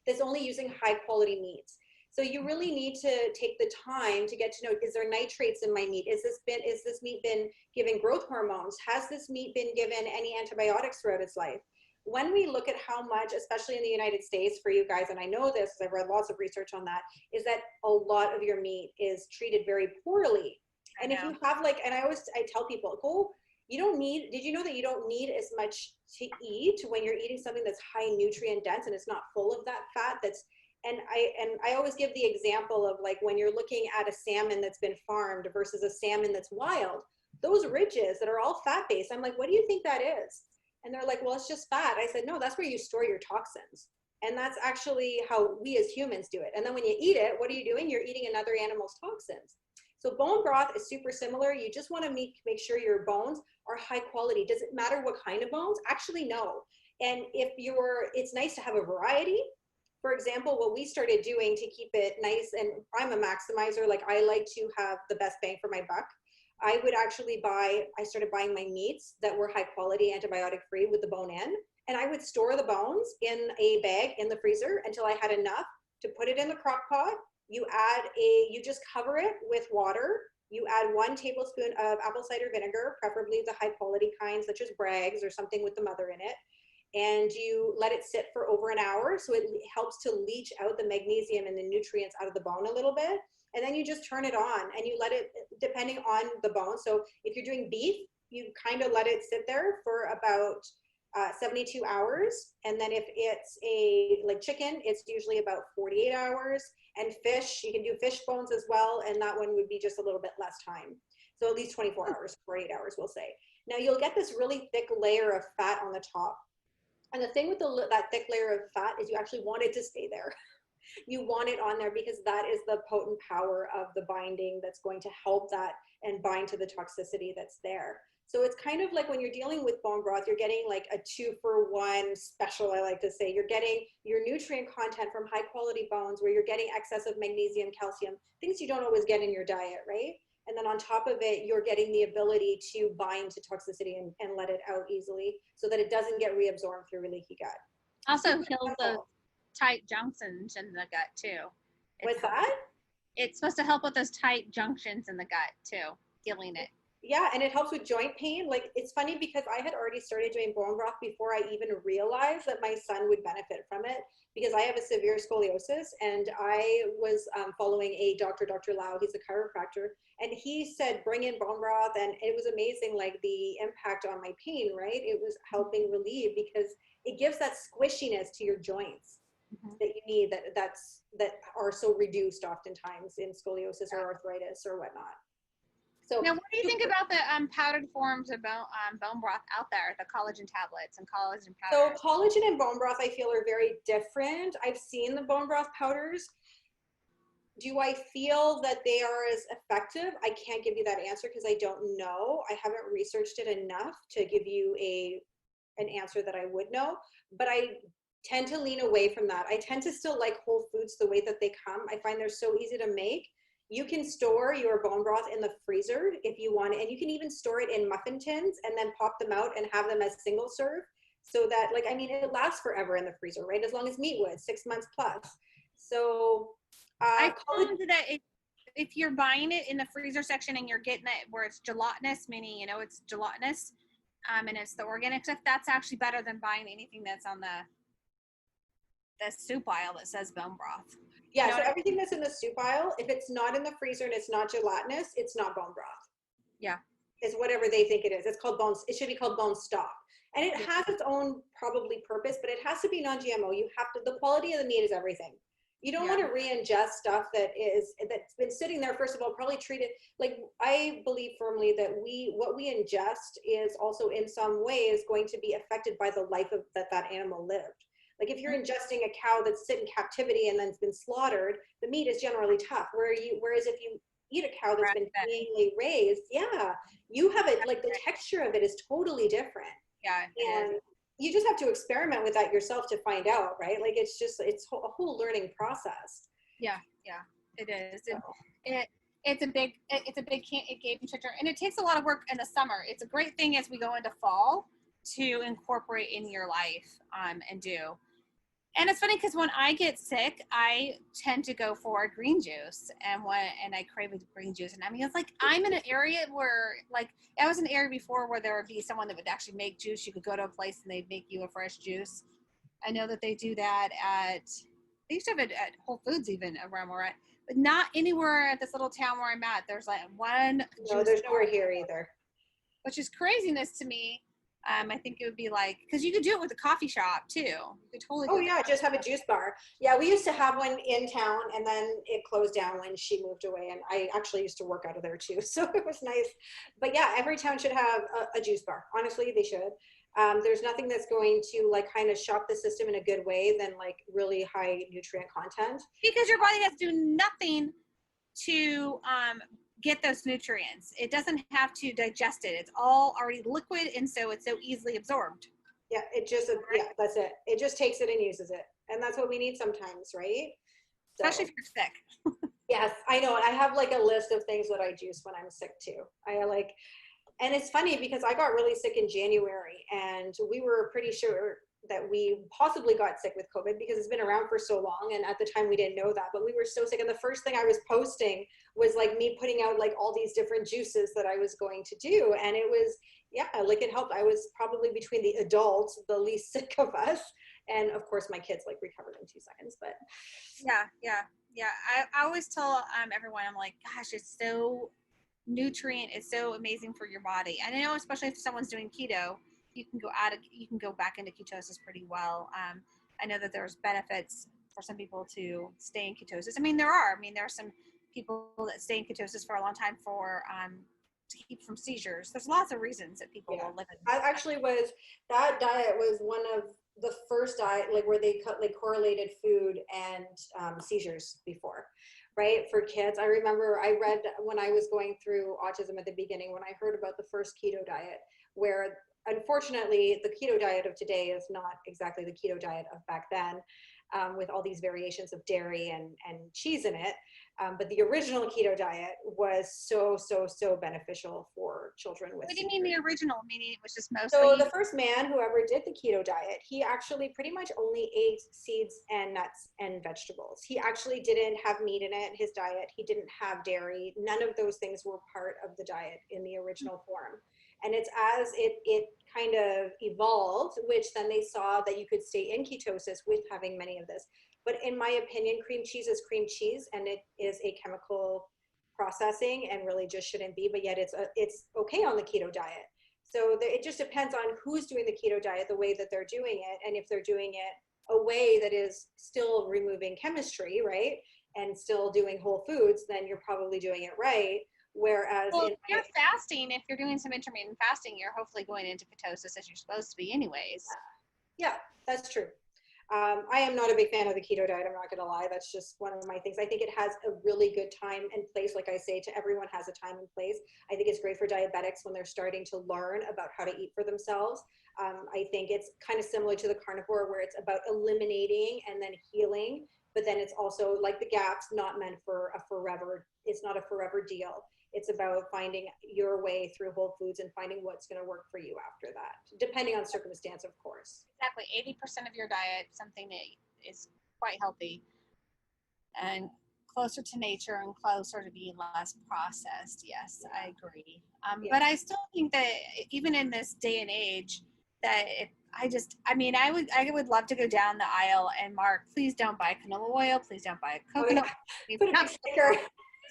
that's only using high-quality meats. So you really need to take the time to get to know, is there nitrates in my meat? Is this meat been given growth hormones? Has this meat been given any antibiotics throughout its life? When we look at how much, especially in the United States for you guys, and I know this because I've read lots of research on that, is that a lot of your meat is treated very poorly. And if you have and I tell people, did you know that you don't need as much to eat when you're eating something that's high nutrient dense and it's not full of that fat and I always give the example of like when you're looking at a salmon that's been farmed versus a salmon that's wild, those ridges that are all fat based, I'm like, what do you think that is? And they're like, well, it's just fat. I said, no, that's where you store your toxins. And that's actually how we as humans do it. And then when you eat it, what are you doing? You're eating another animal's toxins. So bone broth is super similar. You just want to make sure your bones are high quality. Does it matter what kind of bones? Actually, no. And it's nice to have a variety. For example, what we started doing to keep it nice, and I'm a maximizer, like I like to have the best bang for my buck. I started buying my meats that were high quality, antibiotic free with the bone in, and I would store the bones in a bag in the freezer until I had enough to put it in the crock pot. You just cover it with water. You add 1 tablespoon of apple cider vinegar, preferably the high quality kind, such as Bragg's or something with the mother in it. And you let it sit for over an hour. So it helps to leach out the magnesium and the nutrients out of the bone a little bit. And then you just turn it on and you let it, depending on the bone. So if you're doing beef, you kind of let it sit there for about 72 hours. And then if it's like chicken, it's usually about 48 hours. And fish, you can do fish bones as well. And that one would be just a little bit less time. So at least 24 hours, 48 hours, we'll say. Now you'll get this really thick layer of fat on the top. And the thing with that thick layer of fat is you actually want it to stay there. You want it on there because that is the potent power of the binding that's going to help that and bind to the toxicity that's there. So it's kind of like when you're dealing with bone broth, you're getting like a 2-for-1 special, I like to say. You're getting your nutrient content from high quality bones where you're getting excess of magnesium, calcium, things you don't always get in your diet, right? And then on top of it, you're getting the ability to bind to toxicity and let it out easily so that it doesn't get reabsorbed through your leaky gut. Also heals the tight junctions in the gut too. What's that? It's supposed to help with those tight junctions in the gut too, healing it. Yeah, and it helps with joint pain. Like, it's funny because I had already started doing bone broth before I even realized that my son would benefit from it because I have a severe scoliosis, and I was following Dr. Lau. He's a chiropractor, and he said, bring in bone broth, and it was amazing, like the impact on my pain, right? It was helping relieve because it gives that squishiness to your joints that you need that are so reduced oftentimes in scoliosis or arthritis or whatnot. So now, what do you think about the powdered forms of bone broth out there, the collagen tablets and collagen powders? So collagen and bone broth, I feel, are very different. I've seen the bone broth powders. Do I feel that they are as effective? I can't give you that answer because I don't know. I haven't researched it enough to give you an answer that I would know, but I tend to lean away from that. I tend to still like whole foods the way that they come. I find they're so easy to make. You can store your bone broth in the freezer if you want, and you can even store it in muffin tins and then pop them out and have them as single serve so that, like, I mean, it lasts forever in the freezer, right? As long as meat would, 6 months plus. So I found that if you're buying it in the freezer section and you're getting it where it's gelatinous, meaning, you know, it's gelatinous, and it's the organic stuff, that's actually better than buying anything that's on the soup aisle that says bone broth. Yeah, you know, so everything that's in the soup aisle, if it's not in the freezer and it's not gelatinous, it's not bone broth. Yeah. It's whatever they think it is. It's called bones. It should be called bone stock. And it has its own probably purpose, but it has to be non-GMO. You have to, the quality of the meat is everything. You don't want to re-ingest stuff that's been sitting there, first of all, probably treated. Like, I believe firmly that what we ingest is also in some ways going to be affected by the life of that animal lived. Like, if you're ingesting a cow that's sit in captivity and then it's been slaughtered, the meat is generally tough. Whereas if you eat a cow that's been cleanly raised, you have it, like the texture of it is totally different. Yeah. And you just have to experiment with that yourself to find out, right? Like, it's a whole learning process. Yeah, it is. It's a big game changer, and it takes a lot of work in the summer. It's a great thing as we go into fall to incorporate in your life and do. And it's funny because when I get sick, I tend to go for green juice, and I crave a green juice. And I mean, it's like I'm in an area where, like, I was in an area before where there would be someone that would actually make juice. You could go to a place and they'd make you a fresh juice. I know that they do that they used to have it at Whole Foods even around where but not anywhere at this little town where I'm at. There's like one No, juice there's nowhere here either. which is craziness to me. I think it would be like, because you could do it with a coffee shop too. You could totally do Oh yeah, just have a juice bar. Yeah, we used to have one in town, and then it closed down when she moved away, and I actually used to work out of there too, so it was nice. But yeah, every town should have a juice bar. Honestly, they should. There's nothing that's going to like kind of shock the system in a good way than like really high nutrient content. because your body has to do nothing to get those nutrients. It doesn't have to digest it. It's all already liquid, and so it's so easily absorbed. Yeah, yeah, that's it. It just takes it and uses it. And that's what we need sometimes, right? So, Especially if you're sick. yes, I know. I have like a list of things that I juice when I'm sick too. And it's funny because I got really sick in January, and we were pretty sure that we possibly got sick with COVID because it's been around for so long. And at the time we didn't know that, but we were so sick. And the first thing I was posting was like me putting out like all these different juices that I was going to do. And it was, yeah, like it helped. I was probably between the adults, the least sick of us. And of course my kids like recovered in 2 seconds, but. Yeah. I always tell everyone, I'm like, gosh, it's so nutrient. It's so amazing for your body. And I know, especially if someone's doing keto, you can go back into ketosis pretty well. I know that there's benefits for some people to stay in ketosis. there are some people that stay in ketosis for a long time for to keep from seizures. There's lots of reasons that people will live in. That diet was one of the first diet like where they correlated food and seizures before, right? For kids. I remember I read when I was going through autism at the beginning, when I heard about the first keto diet, where unfortunately the keto diet of today is not exactly the keto diet of back then, with all these variations of dairy and cheese in it. But the original keto diet was so beneficial for children with. What do you mean the original? Meaning it was just mostly. So the first man who ever did the keto diet, he actually pretty much only ate seeds and nuts and vegetables. He actually didn't have meat in it, his diet. He didn't have dairy. None of those things were part of the diet in the original form. And it's as it kind of evolved, which then they saw that you could stay in ketosis with having many of this. But in my opinion, cream cheese is cream cheese, and it is a chemical processing and really just shouldn't be, but yet it's okay on the keto diet. So it just depends on who's doing the keto diet, the way that they're doing it. And if they're doing it a way that is still removing chemistry, right, and still doing whole foods, then you're probably doing it right. Whereas if you're fasting, if you're doing some intermittent fasting, you're hopefully going into ketosis as you're supposed to be anyways. Yeah, that's true. I am not a big fan of the keto diet. I'm not going to lie. That's just one of my things. I think it has a really good time and place. Like I say, to everyone has a time and place. I think it's great for diabetics when they're starting to learn about how to eat for themselves. I think it's kind of similar to the carnivore, where it's about eliminating and then healing. But then it's also like the gaps, not meant for a forever. It's not a forever deal. It's about finding your way through whole foods and finding what's going to work for you after that, depending on circumstance, of course. Exactly. 80% of your diet, something that is quite healthy and closer to nature and closer to being less processed. Yes, yeah. I agree. But I still think that even in this day and age, that I would love to go down the aisle and mark, please don't buy canola oil, please don't buy coconut oil. Put a big sticker.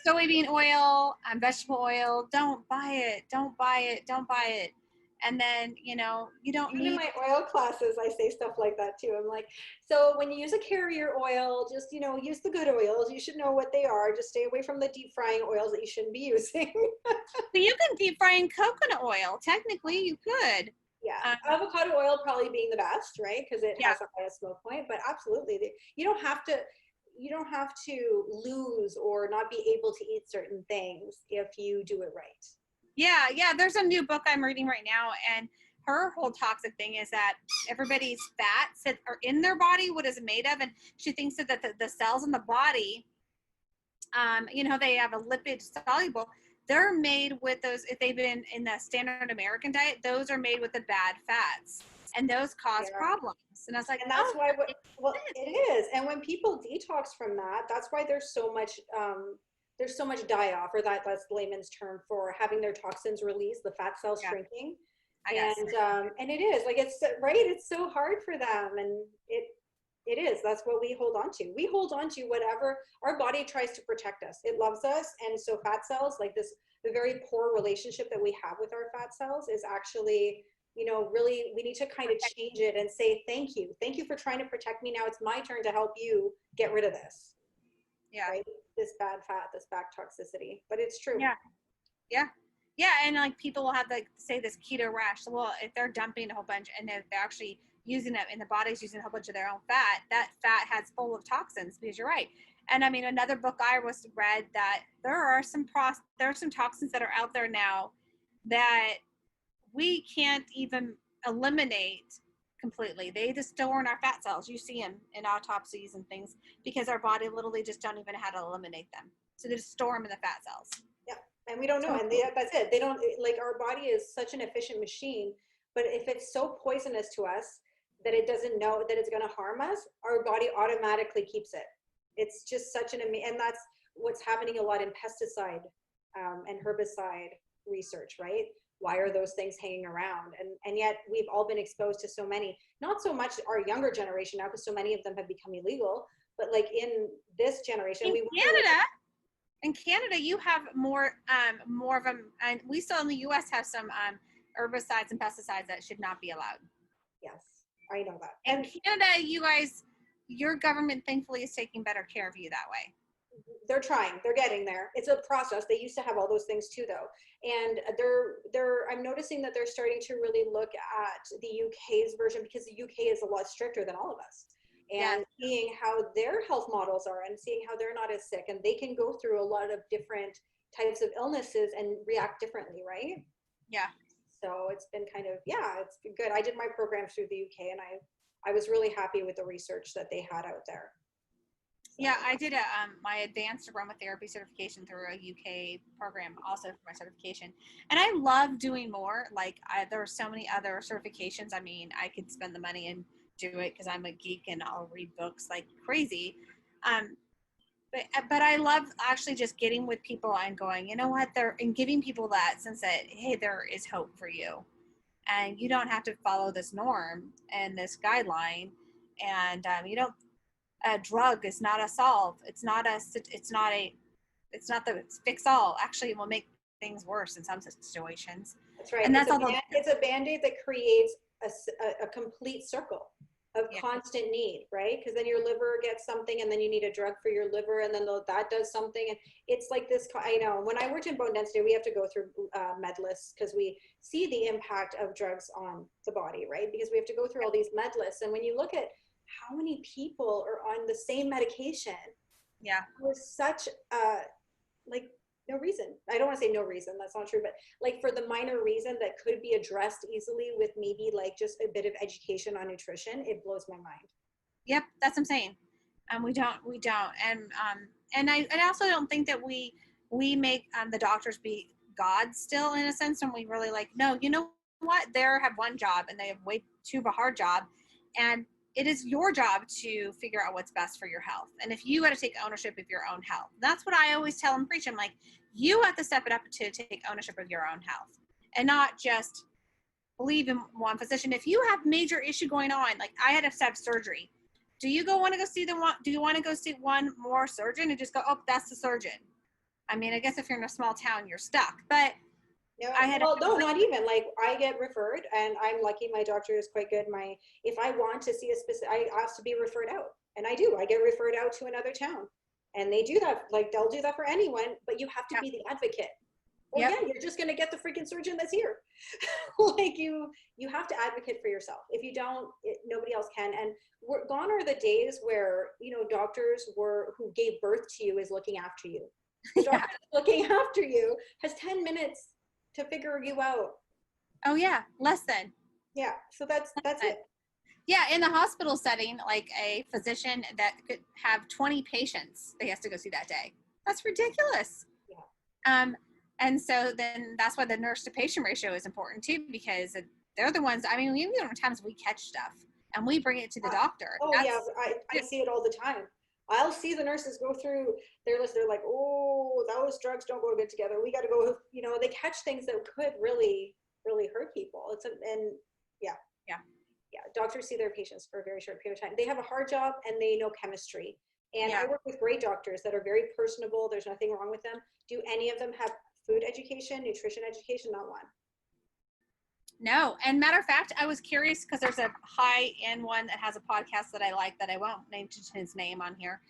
Soybean oil, vegetable oil, don't buy it. And then, you don't need. In my oil classes, I say stuff like that too. I'm like, so when you use a carrier oil, just, use the good oils. You should know what they are. Just stay away from the deep frying oils that you shouldn't be using. But you can deep fry in coconut oil. Technically, you could. Yeah, avocado oil probably being the best, right? Because it has a high smoke point. But absolutely, you don't have to lose or not be able to eat certain things if you do it right. Yeah. There's a new book I'm reading right now, and her whole toxic thing is that everybody's fats that are in their body, what is it made of? And she thinks that the cells in the body, they have a lipid soluble. They're made with those, if they've been in the standard American diet, those are made with the bad fats. and those cause Yeah. problems. And I was like, And that's oh, why, that makes well, sense. it is. And when people detox from that, that's why there's so much die-off, or that's layman's term for having their toxins released, the fat cells Yeah, shrinking. I guess. And it is like, it's right. It's so hard for them. And it is, that's what we hold on to. We hold on to whatever our body tries to protect us. It loves us. And so fat cells, like this, the very poor relationship that we have with our fat cells is actually, really, we need to kind of change it and say, thank you. Thank you for trying to protect me. Now it's my turn to help you get rid of this, Yeah. right? This bad fat, this back toxicity. But it's true. Yeah. Yeah. Yeah. And like people will have like say this keto rash. Well, if they're dumping a whole bunch and if they're actually using it and the body's using a whole bunch of their own fat, that fat has full of toxins, because you're right. And I mean, another book I read that there are some toxins that are out there now that we can't even eliminate completely. They just store in our fat cells. You see them in autopsies and things because our body literally just don't even know how to eliminate them. So they just store them in the fat cells. Yeah. And we don't know. And that's it. They don't, like, our body is such an efficient machine, but if it's so poisonous to us that it doesn't know that it's going to harm us, our body automatically keeps it. It's just such and that's what's happening a lot in pesticide and herbicide research, right? Why are those things hanging around? And yet we've all been exposed to so many, not so much our younger generation now, because so many of them have become illegal, but like in this generation, In Canada, you have more of them, and we still in the U.S. have some herbicides and pesticides that should not be allowed. Yes, I know that. In Canada, you guys, your government thankfully is taking better care of you that way. They're trying. They're getting there. It's a process. They used to have all those things too, though, and I'm noticing that they're starting to really look at the UK's version, because the UK is a lot stricter than all of us. And seeing how their health models are and seeing how they're not as sick, and they can go through a lot of different types of illnesses and react differently, right? Yeah. So it's been kind of, it's been good. I did my program through the UK, and I was really happy with the research that they had out there. So. Yeah, I did my advanced aromatherapy certification through a UK program also for my certification. And I love doing more. Like there are so many other certifications. I mean, I could spend the money and do it because I'm a geek and I'll read books like crazy. But I love actually just getting with people and going, you know what, and giving people that sense that, hey, there is hope for you. And you don't have to follow this norm and this guideline. And you don't, a drug is not a solve. It's not the fix all. Actually, it will make things worse in some situations. That's right. And that's it's a Band-Aid that creates a complete circle of constant need, right? Because then your liver gets something, and then you need a drug for your liver, and then that does something. And it's like this, I know, when I worked in bone density, we have to go through med lists because we see the impact of drugs on the body, right? Because we have to go through all these med lists. And when you look at how many people are on the same medication, with such like no reason. I don't want to say no reason, that's not true, but like for the minor reason that could be addressed easily with maybe like just a bit of education on nutrition, it blows my mind. Yep, that's what I'm saying. We don't, and I also don't think that we make the doctors be God still, in a sense, and we really like, no, you know what, they have one job and they have way too of a hard job, and it is your job to figure out what's best for your health. And if you got to take ownership of your own health, that's what I always tell and preach. I'm like, you have to step it up to take ownership of your own health and not just believe in one physician. If you have major issue going on, like I had to have surgery, do you want to go see one more surgeon and just go, oh, that's the surgeon? I mean, I guess if you're in a small town, you're stuck, but not even. Like I get referred, and I'm lucky. My doctor is quite good. If I want to see I ask to be referred out, and I do. I get referred out to another town, and they do that. Like they'll do that for anyone, but you have to be the advocate. Well, you're just gonna get the freaking surgeon that's here. Like you have to advocate for yourself. If you don't, nobody else can. And gone are the days where doctors who gave birth to you is looking after you. The doctor looking after you has 10 minutes to figure you out. Oh yeah, less than. Yeah, so that's it. Yeah, in the hospital setting, like a physician that could have 20 patients they has to go see that day. That's ridiculous. Yeah. And so then that's why the nurse to patient ratio is important too, because they're the ones, I mean, even times we catch stuff and we bring it to the doctor. Oh yeah, I see it all the time. I'll see the nurses go through their list. They're like, oh, those drugs don't go good together. We got to go, they catch things that could really, really hurt people. And yeah. Doctors see their patients for a very short period of time. They have a hard job and they know chemistry. And I work with great doctors that are very personable. There's nothing wrong with them. Do any of them have food education, nutrition education? Not one. No. And matter of fact, I was curious because there's a high-end one that has a podcast that I like that I won't name his name on here.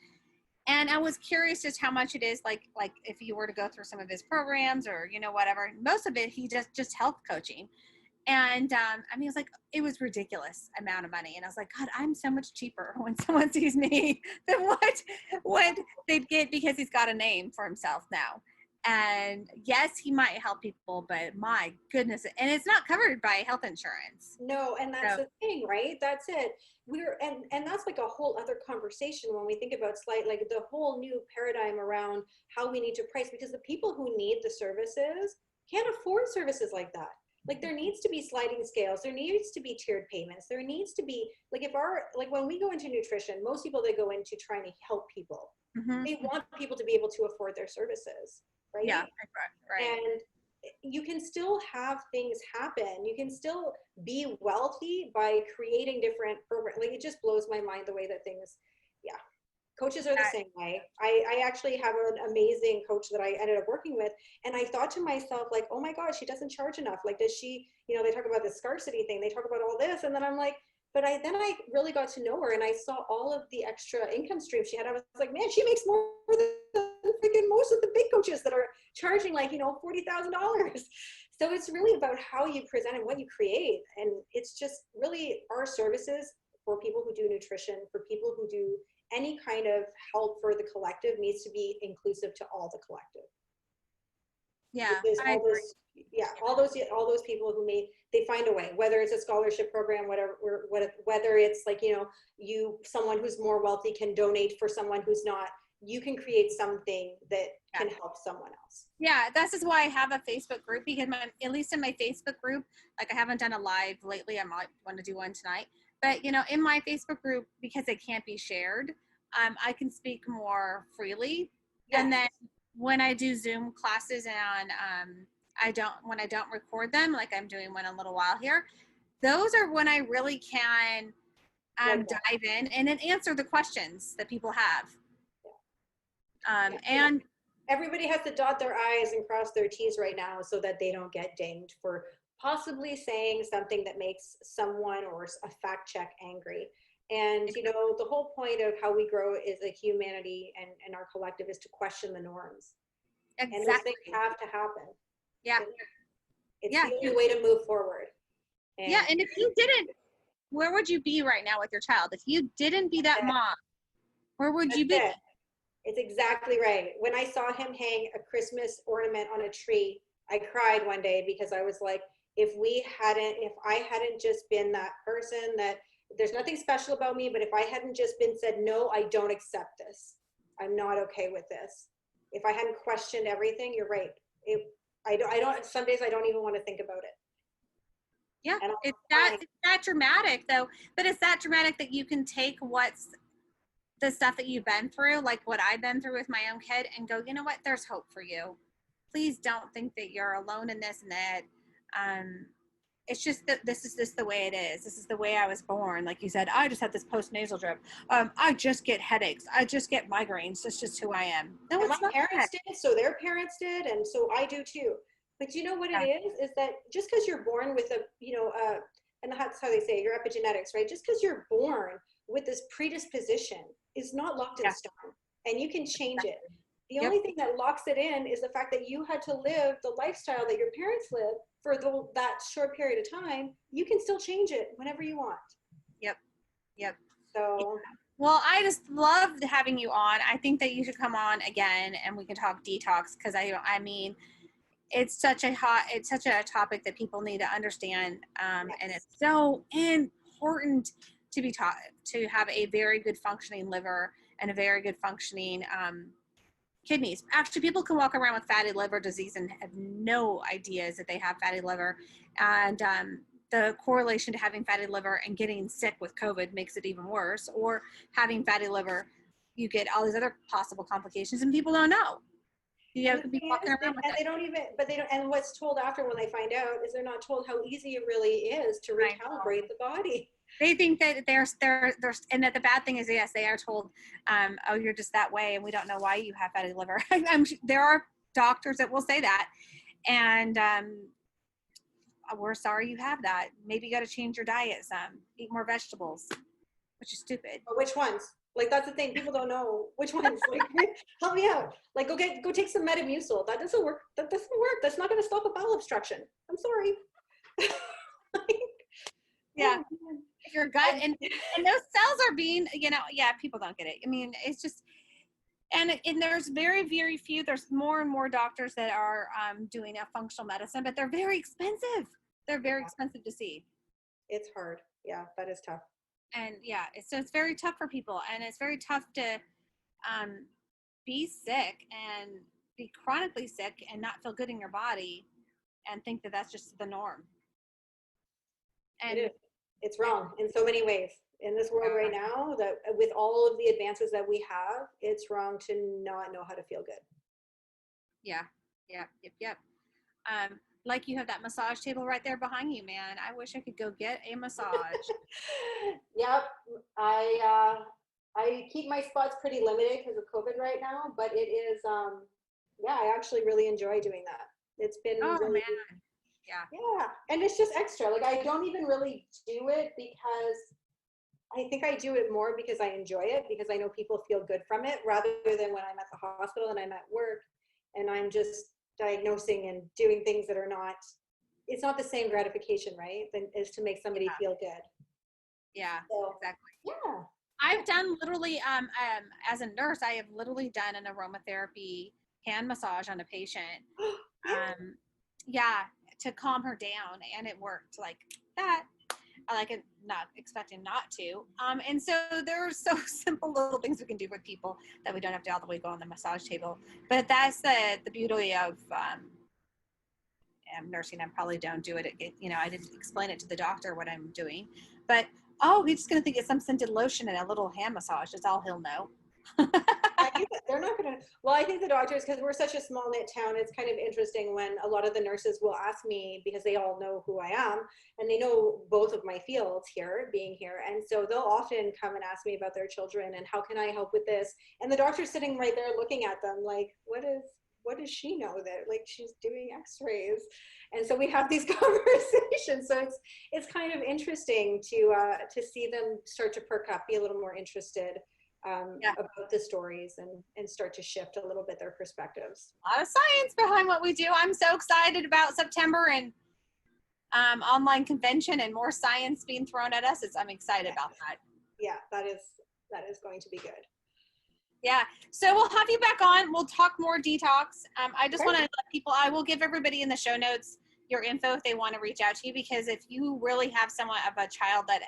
And I was curious just how much it is like if you were to go through some of his programs or, whatever. Most of it, he just health coaching. And I mean, it was like, it was ridiculous amount of money. And I was like, God, I'm so much cheaper when someone sees me than what they'd get because he's got a name for himself now. And yes, he might help people, but my goodness, and it's not covered by health insurance. No, and that's the thing, right? That's it. And that's like a whole other conversation when we think about like the whole new paradigm around how we need to price, because the people who need the services can't afford services like that. Like there needs to be sliding scales. There needs to be tiered payments. There needs to be when we go into nutrition, most people, they go into trying to help people. Mm-hmm. They want people to be able to afford their services, right? Yeah, right. And you can still have things happen. You can still be wealthy by creating different programs. Like it just blows my mind the way that things, coaches are the same way. I actually have an amazing coach that I ended up working with. And I thought to myself, like, oh my God, she doesn't charge enough. Like, does she, they talk about the scarcity thing. They talk about all this. And then I'm like, but then I really got to know her and I saw all of the extra income streams she had. I was like, man, she makes more than freaking most of the big coaches that are charging like, $40,000. So it's really about how you present and what you create. And it's just really our services for people who do nutrition, for people who do any kind of help for the collective needs to be inclusive to all the collective. Yeah, all those people who they find a way, whether it's a scholarship program, whether it's like, someone who's more wealthy can donate for someone who's not, you can create something that can help someone else. Yeah, this is why I have a Facebook group, because at least in my Facebook group, like I haven't done a live lately. I might want to do one tonight. But, in my Facebook group, because it can't be shared, I can speak more freely. Yes. And then when I do Zoom classes and when I don't record them, like I'm doing one in a little while here, those are when I really can dive in and then answer the questions that people have. And everybody has to dot their I's and cross their T's right now so that they don't get dinged for possibly saying something that makes someone or a fact check angry. And, the whole point of how we grow is a humanity and our collective is to question the norms. Exactly. And those things have to happen. Yeah. It's the only way to move forward. And if you didn't, where would you be right now with your child? If you didn't be that mom, where would you be? It's exactly right. When I saw him hang a Christmas ornament on a tree, I cried one day because I was like, if I hadn't just been that person that there's nothing special about me, but if I hadn't just been said, no, I don't accept this. I'm not okay with this. If I hadn't questioned everything, you're right. Some days I don't even want to think about it. Yeah, it's that dramatic though, but it's that dramatic that you can take what's the stuff that you've been through, like what I've been through with my own kid, and go, you know what, there's hope for you. Please don't think that you're alone in this and that. It's just that this is just the way it is. This is the way I was born. Like you said, I just had this postnasal drip. I just get headaches. I just get migraines. That's just who I am. No, my parents did, so their parents did, and so I do too. But you know what it is that just because you're born with and that's how they say it, your epigenetics, right? Just because you're born with this predisposition is not locked in stone, and you can change it. The only thing that locks it in is the fact that you had to live the lifestyle that your parents lived for that short period of time. You can still change it whenever you want. Yep. So. Well, I just loved having you on. I think that you should come on again and we can talk detox, because I mean, it's such a topic that people need to understand. And it's so important to be taught to have a very good functioning liver and a very good functioning kidneys. Actually, people can walk around with fatty liver disease and have no ideas that they have fatty liver. And the correlation to having fatty liver and getting sick with COVID makes it even worse, or having fatty liver, you get all these other possible complications and people don't know. You have to be walking around with and they don't even, but they don't, and what's told after when they find out is they're not told how easy it really is to recalibrate the body. They think that there's, and that the bad thing is, yes, they are told, oh, you're just that way, and we don't know why you have fatty liver. There are doctors that will say that, and we're sorry you have that. Maybe you got to change your diet some, eat more vegetables, which is stupid. But which ones? Like, that's the thing. People don't know which ones. Like, help me out. Like, go take some Metamucil. That doesn't work. That doesn't work. That's not going to stop a bowel obstruction. I'm sorry. Yeah. Your gut and those cells are being, people don't get it. I mean, it's just, and there's very, very few, there's more and more doctors that are doing a functional medicine, but they're very expensive. They're very expensive to see. It's hard. Yeah, that is tough. And so it's very tough for people, and it's very tough to be sick and be chronically sick and not feel good in your body and think that that's just the norm. And it is. It's wrong in so many ways in this world right now, that with all of the advances that we have, it's wrong to not know how to feel good. Yep. Like, you have that massage table right there behind you, man. I wish I could go get a massage. Yep. I keep my spots pretty limited because of COVID right now, but it is, I actually really enjoy doing that. It's been really, man. Yeah. And it's just extra. Like, I don't even really do it because I think I do it more because I enjoy it, because I know people feel good from it, rather than when I'm at the hospital and I'm at work and I'm just diagnosing and doing things that are not, it's not the same gratification, right, than is to make somebody feel good. Yeah, so, exactly. Yeah. I've done literally, as a nurse, I have literally done an aromatherapy hand massage on a patient. To calm her down, and it worked like that. I like it, not expecting not to. And so there are so simple little things we can do with people that we don't have to all the way go on the massage table. But that's the beauty of nursing. I probably don't do it. I didn't explain it to the doctor what I'm doing. But, he's just going to think it's some scented lotion and a little hand massage. That's all he'll know. I think that they're not going to, well, I think the doctors, because we're such a small knit town, it's kind of interesting when a lot of the nurses will ask me, because they all know who I am and they know both of my fields here, being here. And so they'll often come and ask me about their children and how can I help with this? And the doctor's sitting right there looking at them like, what does she know that, like, she's doing x-rays? And so we have these conversations. So it's kind of interesting to see them start to perk up, be a little more interested about the stories and start to shift a little bit their perspectives. A lot of science behind what we do. I'm so excited about September and online convention and more science being thrown at us. I'm excited about that. Yeah, that is going to be good. Yeah, so we'll have you back on. We'll talk more detox. I just want to let people, I will give everybody in the show notes your info if they want to reach out to you, because if you really have somewhat of a child that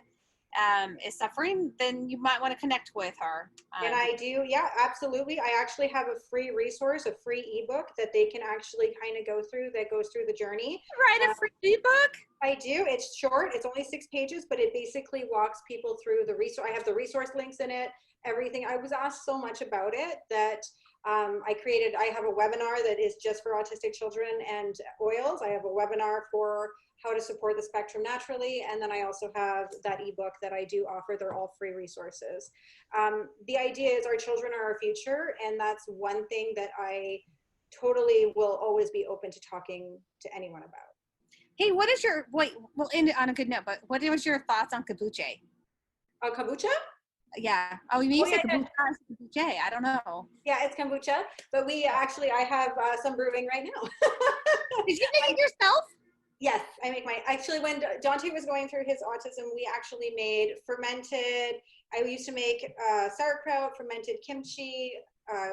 is suffering, then you might want to connect with her. And I do, yeah, absolutely. I actually have a free resource, a free ebook that they can actually kind of go through, that goes through the journey. Write a free ebook? I do. It's short. It's only 6 pages, but it basically walks people through the resource. I have the resource links in it, everything. I was asked so much about it that I have a webinar that is just for autistic children and oils. I have a webinar for how to support the spectrum naturally. And then I also have that ebook that I do offer. They're all free resources. The idea is our children are our future. And that's one thing that I totally will always be open to talking to anyone about. Hey, what is your, we'll end it on a good note, but what was your thoughts on kombucha? Kombucha? Yeah. Oh, you mean kombucha? I don't know. Yeah, it's kombucha, but I have some brewing right now. Did you make it yourself? Yes, I make actually when Dante was going through his autism, we actually made fermented, I used to make sauerkraut, fermented kimchi,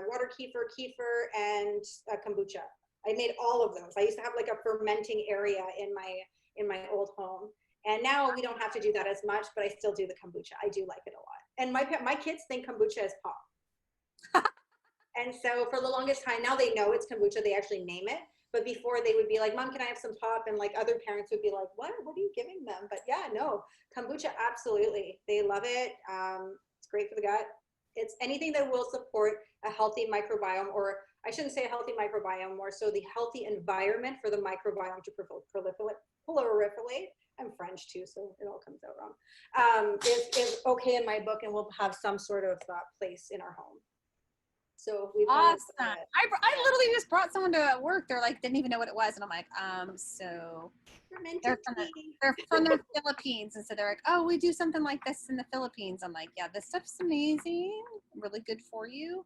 water kefir, and kombucha. I made all of those. I used to have like a fermenting area in my old home. And now we don't have to do that as much, but I still do the kombucha. I do like it a lot. And my kids think kombucha is pop. And so for the longest time, now they know it's kombucha. They actually name it. But before they would be like, Mom, can I have some pop? And like other parents would be like, what are you giving them? But yeah, no, kombucha, absolutely. They love it. It's great for the gut. It's anything that will support a healthy microbiome, or I shouldn't say a healthy microbiome, more so the healthy environment for the microbiome to proliferate. I'm French too, so it all comes out wrong. Is okay in my book, and will have some sort of place in our home. So we've awesome. I literally just brought someone to work. They're like, didn't even know what it was. And I'm like, so they're from the Philippines. And so they're like, oh, we do something like this in the Philippines. I'm like, yeah, this stuff's amazing. Really good for you.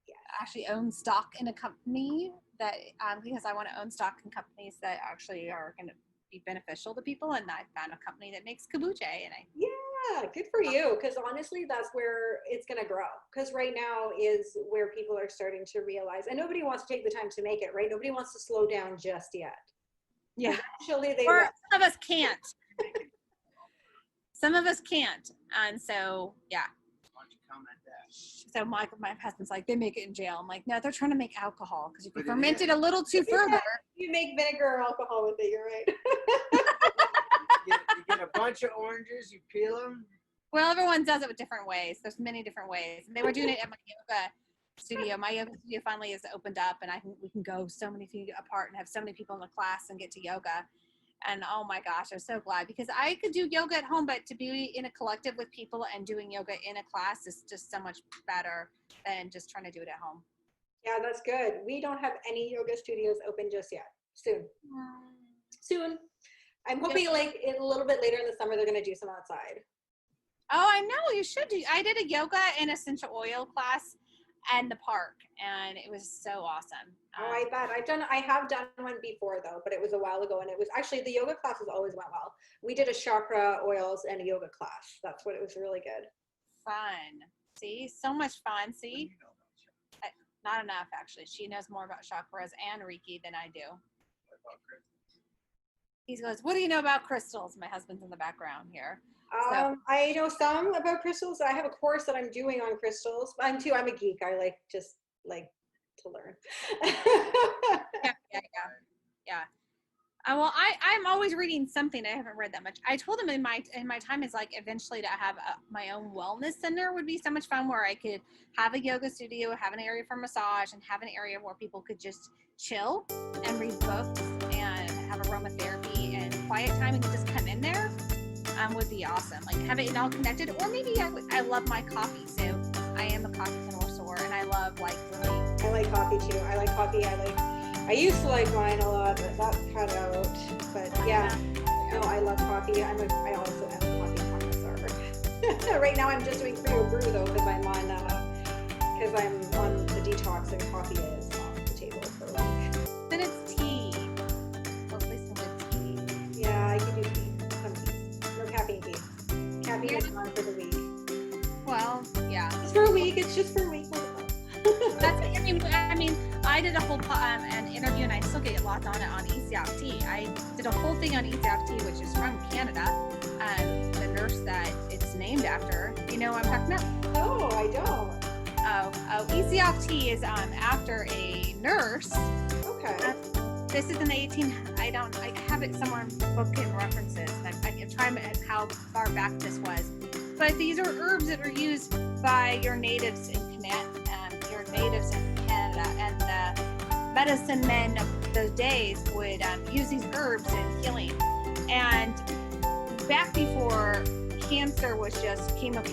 Yeah. I actually own stock in a company that, because I want to own stock in companies that actually are going to be beneficial to people. And I found a company that makes kombucha, and yeah, good for you. Because honestly, that's where it's going to grow. Because right now is where people are starting to realize, and nobody wants to take the time to make it, right? Nobody wants to slow down just yet. Yeah. Eventually they or some of us can't. Some of us can't. And so, yeah. Why don't you comment that? So my husband's like, they make it in jail. I'm like, no, they're trying to make alcohol, because if you ferment it a little too further. You make vinegar or alcohol with it, you're right. You get a bunch of oranges, you peel them. Well, everyone does it with different ways. There's many different ways. And they were doing it at my yoga studio. My yoga studio finally has opened up, and we can go so many feet apart and have so many people in the class and get to yoga. And oh my gosh, I'm so glad, because I could do yoga at home, but to be in a collective with people and doing yoga in a class is just so much better than just trying to do it at home. Yeah, that's good. We don't have any yoga studios open just yet. Soon. I'm hoping like a little bit later in the summer, they're going to do some outside. Oh, I know, you should do. I did a yoga and essential oil class in the park, and it was so awesome. Oh, I bet. I have done one before though, but it was a while ago, and it was actually, the yoga classes always went well. We did a chakra oils and a yoga class. That's what it was really good. Fun. See, so much fun. See, not enough actually. She knows more about chakras and Reiki than I do. He goes, what do you know about crystals? My husband's in the background here. So. I know some about crystals. I have a course that I'm doing on crystals. I'm a geek. I like to learn. Yeah. Well, I'm always reading something. I haven't read that much. I told him in my time is like eventually to have my own wellness center would be so much fun, where I could have a yoga studio, have an area for massage, and have an area where people could just chill and read books and have aromatherapy and quiet time, and just come in there. Would be awesome. Like have it all connected, or maybe I love my coffee, so I am a coffee connoisseur, and I love really. I like coffee too. I like coffee. I used to like wine a lot, but that cut out. But yeah, no, I love coffee. I also am a coffee connoisseur. Right now, I'm just doing Creo Brew though, because I'm on the detox, and coffee is off the table for a week. Then it's tea. Or at least with tea. Yeah, I can do tea. Some tea. No caffeine tea. Caffeine is on for the week. Well, yeah. It's for a week. It's just for a week. I mean, I did a whole an interview, and I still get lots on it on ECOP tea. I did a whole thing on ECOP tea, which is from Canada, the nurse that it's named after. You know what I'm talking about? No, I don't. Oh, ECOP tea is after a nurse. Okay. This is in the I have it somewhere in book and references, and I can try how far back this was. But these are herbs that are used by your natives in Canada, and the medicine men of those days would use these herbs in healing. And back before cancer was just chemo,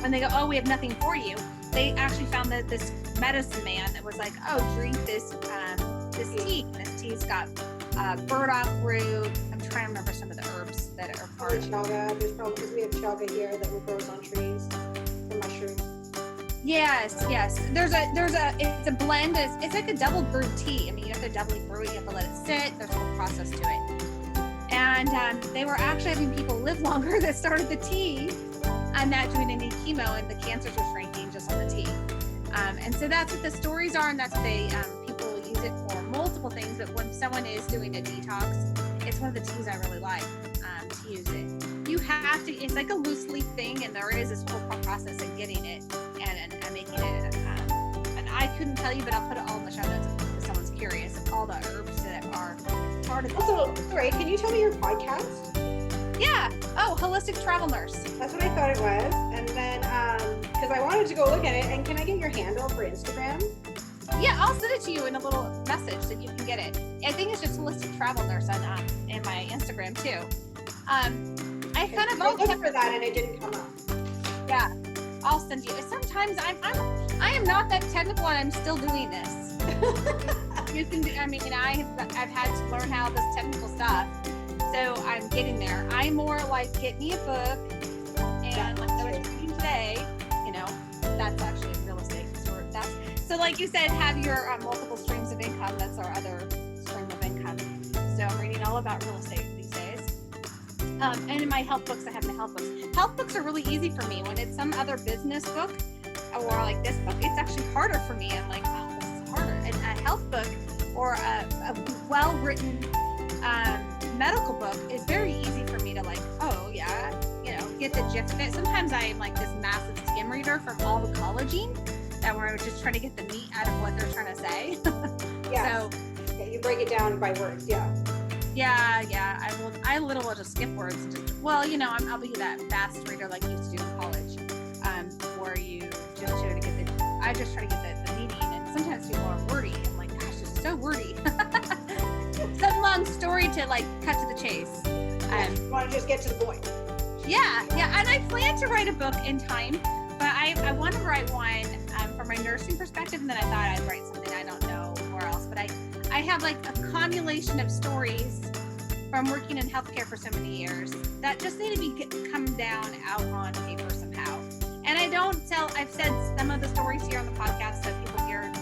and they go, oh, we have nothing for you. They actually found that this medicine man that was like, oh, drink this tea. And this tea's got burdock root. I'm trying to remember some of the herbs that are part of it. Chaga. There's probably, because we have chaga here that grows on trees, the mushrooms. Yes. It's a blend. It's like a double brewed tea. I mean, you have to doubly brew it. You have to let it sit. There's a whole process to it. And they were actually having people live longer that started the tea and not doing any chemo, and the cancers were shrinking just on the tea. And so that's what the stories are, and that's what people use it for multiple things. But when someone is doing a detox, it's one of the teas I really like to use it. You have to. It's like a loose leaf thing, and there is this whole process of getting it and making it. And I couldn't tell you, but I'll put it all in the show notes if someone's curious of all the herbs that are part of it. Also, sorry, can you tell me your podcast? Yeah. Oh, Holistic Travel Nurse. That's what I thought it was. And then, because I wanted to go look at it, and can I get your handle for Instagram? Yeah, I'll send it to you in a little message so you can get it. I think it's just Holistic Travel Nurse on in my Instagram too. I kind of looked for that and it didn't come up. Yeah, I'll send you. Sometimes I am not that technical and I'm still doing this. You can do, I mean, I've had to learn how this technical stuff, so I'm getting there. I'm more like, get me a book, and like I was reading today, you know, that's actually real estate. So like you said, have your multiple streams of income. That's our other stream of income. So I'm reading all about real estate these days. And in my health books, I have my health books. Health books are really easy for me. When it's some other business book or like this book, it's actually harder for me. I'm like, oh, this is harder. And a health book or a well-written medical book is very easy for me to like, oh yeah, you know, get the gist of it. Sometimes I'm like this massive skim reader from all the collagen that we're just trying to get the meat out of what they're trying to say. Yeah. So yeah, you break it down by words. Yeah. Yeah. I will just skip words and just, well, you know, I'll be that fast reader like you used to do in college, where you just try to get I just try to get the meaning, and sometimes people are wordy. I'm like, gosh, this is so wordy. Such a long story to like cut to the chase. You want to just get to the point. Yeah, and I plan to write a book in time, but I want to write one from my nursing perspective, and then I thought I'd write something I don't know where else, but I have like a compiulation of stories from working in healthcare for so many years that just need to be come down out on paper somehow. And I've said some of the stories here on the podcast so people hear,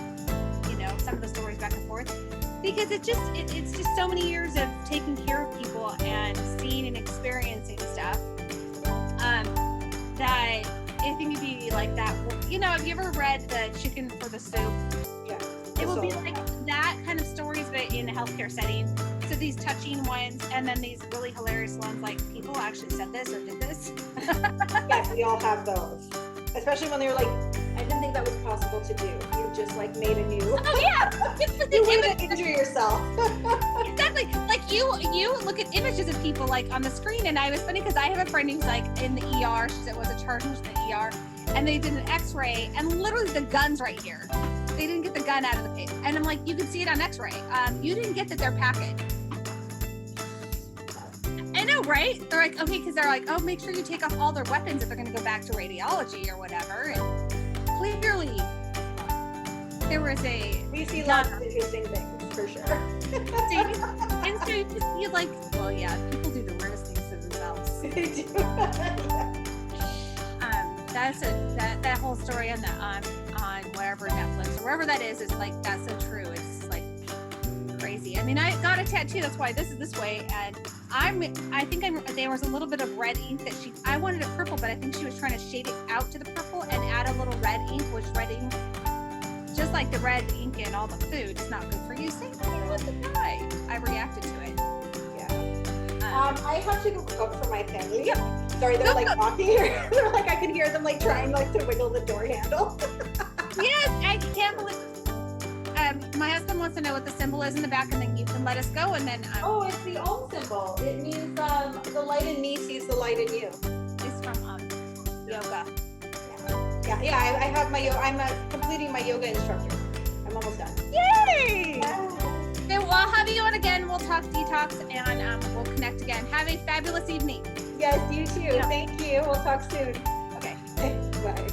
you know, some of the stories back and forth, because it's just so many years of taking care of people and seeing and experiencing stuff that I think it'd be like that. You know, have you ever read The Chicken for the Soup? Yeah. It would be like that kind of stories, but in a healthcare setting. So these touching ones, and then these really hilarious ones, like people actually said this or did this. Yes, we all have those. Especially when they were like, I didn't think that was possible to do. You just like made a new. Oh yeah, You way to injure yourself. Exactly. Like you look at images of people like on the screen, and I was funny because I have a friend who's like in the ER. She was a charge nurse in the ER, and they did an X-ray, and literally the gun's right here. They didn't get the gun out of the paper, and I'm like, you can see it on X-ray. You didn't get that they're packaged. I know, right? They're like, okay, because they're like, oh, make sure you take off all their weapons if they're going to go back to radiology or whatever. And clearly, there was We see lots of interesting things, for sure. And so you like, well, yeah, people do the weirdest things to themselves. They do. That whole story on wherever Netflix or wherever that is like, that's so true. It's like crazy. I mean, I got a tattoo. That's why this is this way, and there was a little bit of red ink that I wanted it purple, but I think she was trying to shade it out to the purple and add a little red ink, which red ink, just like the red ink in all the food, it's not good for you. Same thing with the guy. I reacted to it. Yeah. I have to go cook for my family. Yeah. Sorry, they're like walking here. They're like, I can hear them like trying like to wiggle the door handle. Yes, I can't believe. My husband wants to know what the symbol is in the back, and then you can let us go, and then. Oh, it's the Om symbol. It means the light in me sees the light in you. It's from yoga. Yeah. I have I'm completing my yoga instructor. I'm almost done. Yay! So I'll have you on again. We'll talk detox, and we'll connect again. Have a fabulous evening. Yes, you too. Yeah. Thank you. We'll talk soon. Okay. Bye.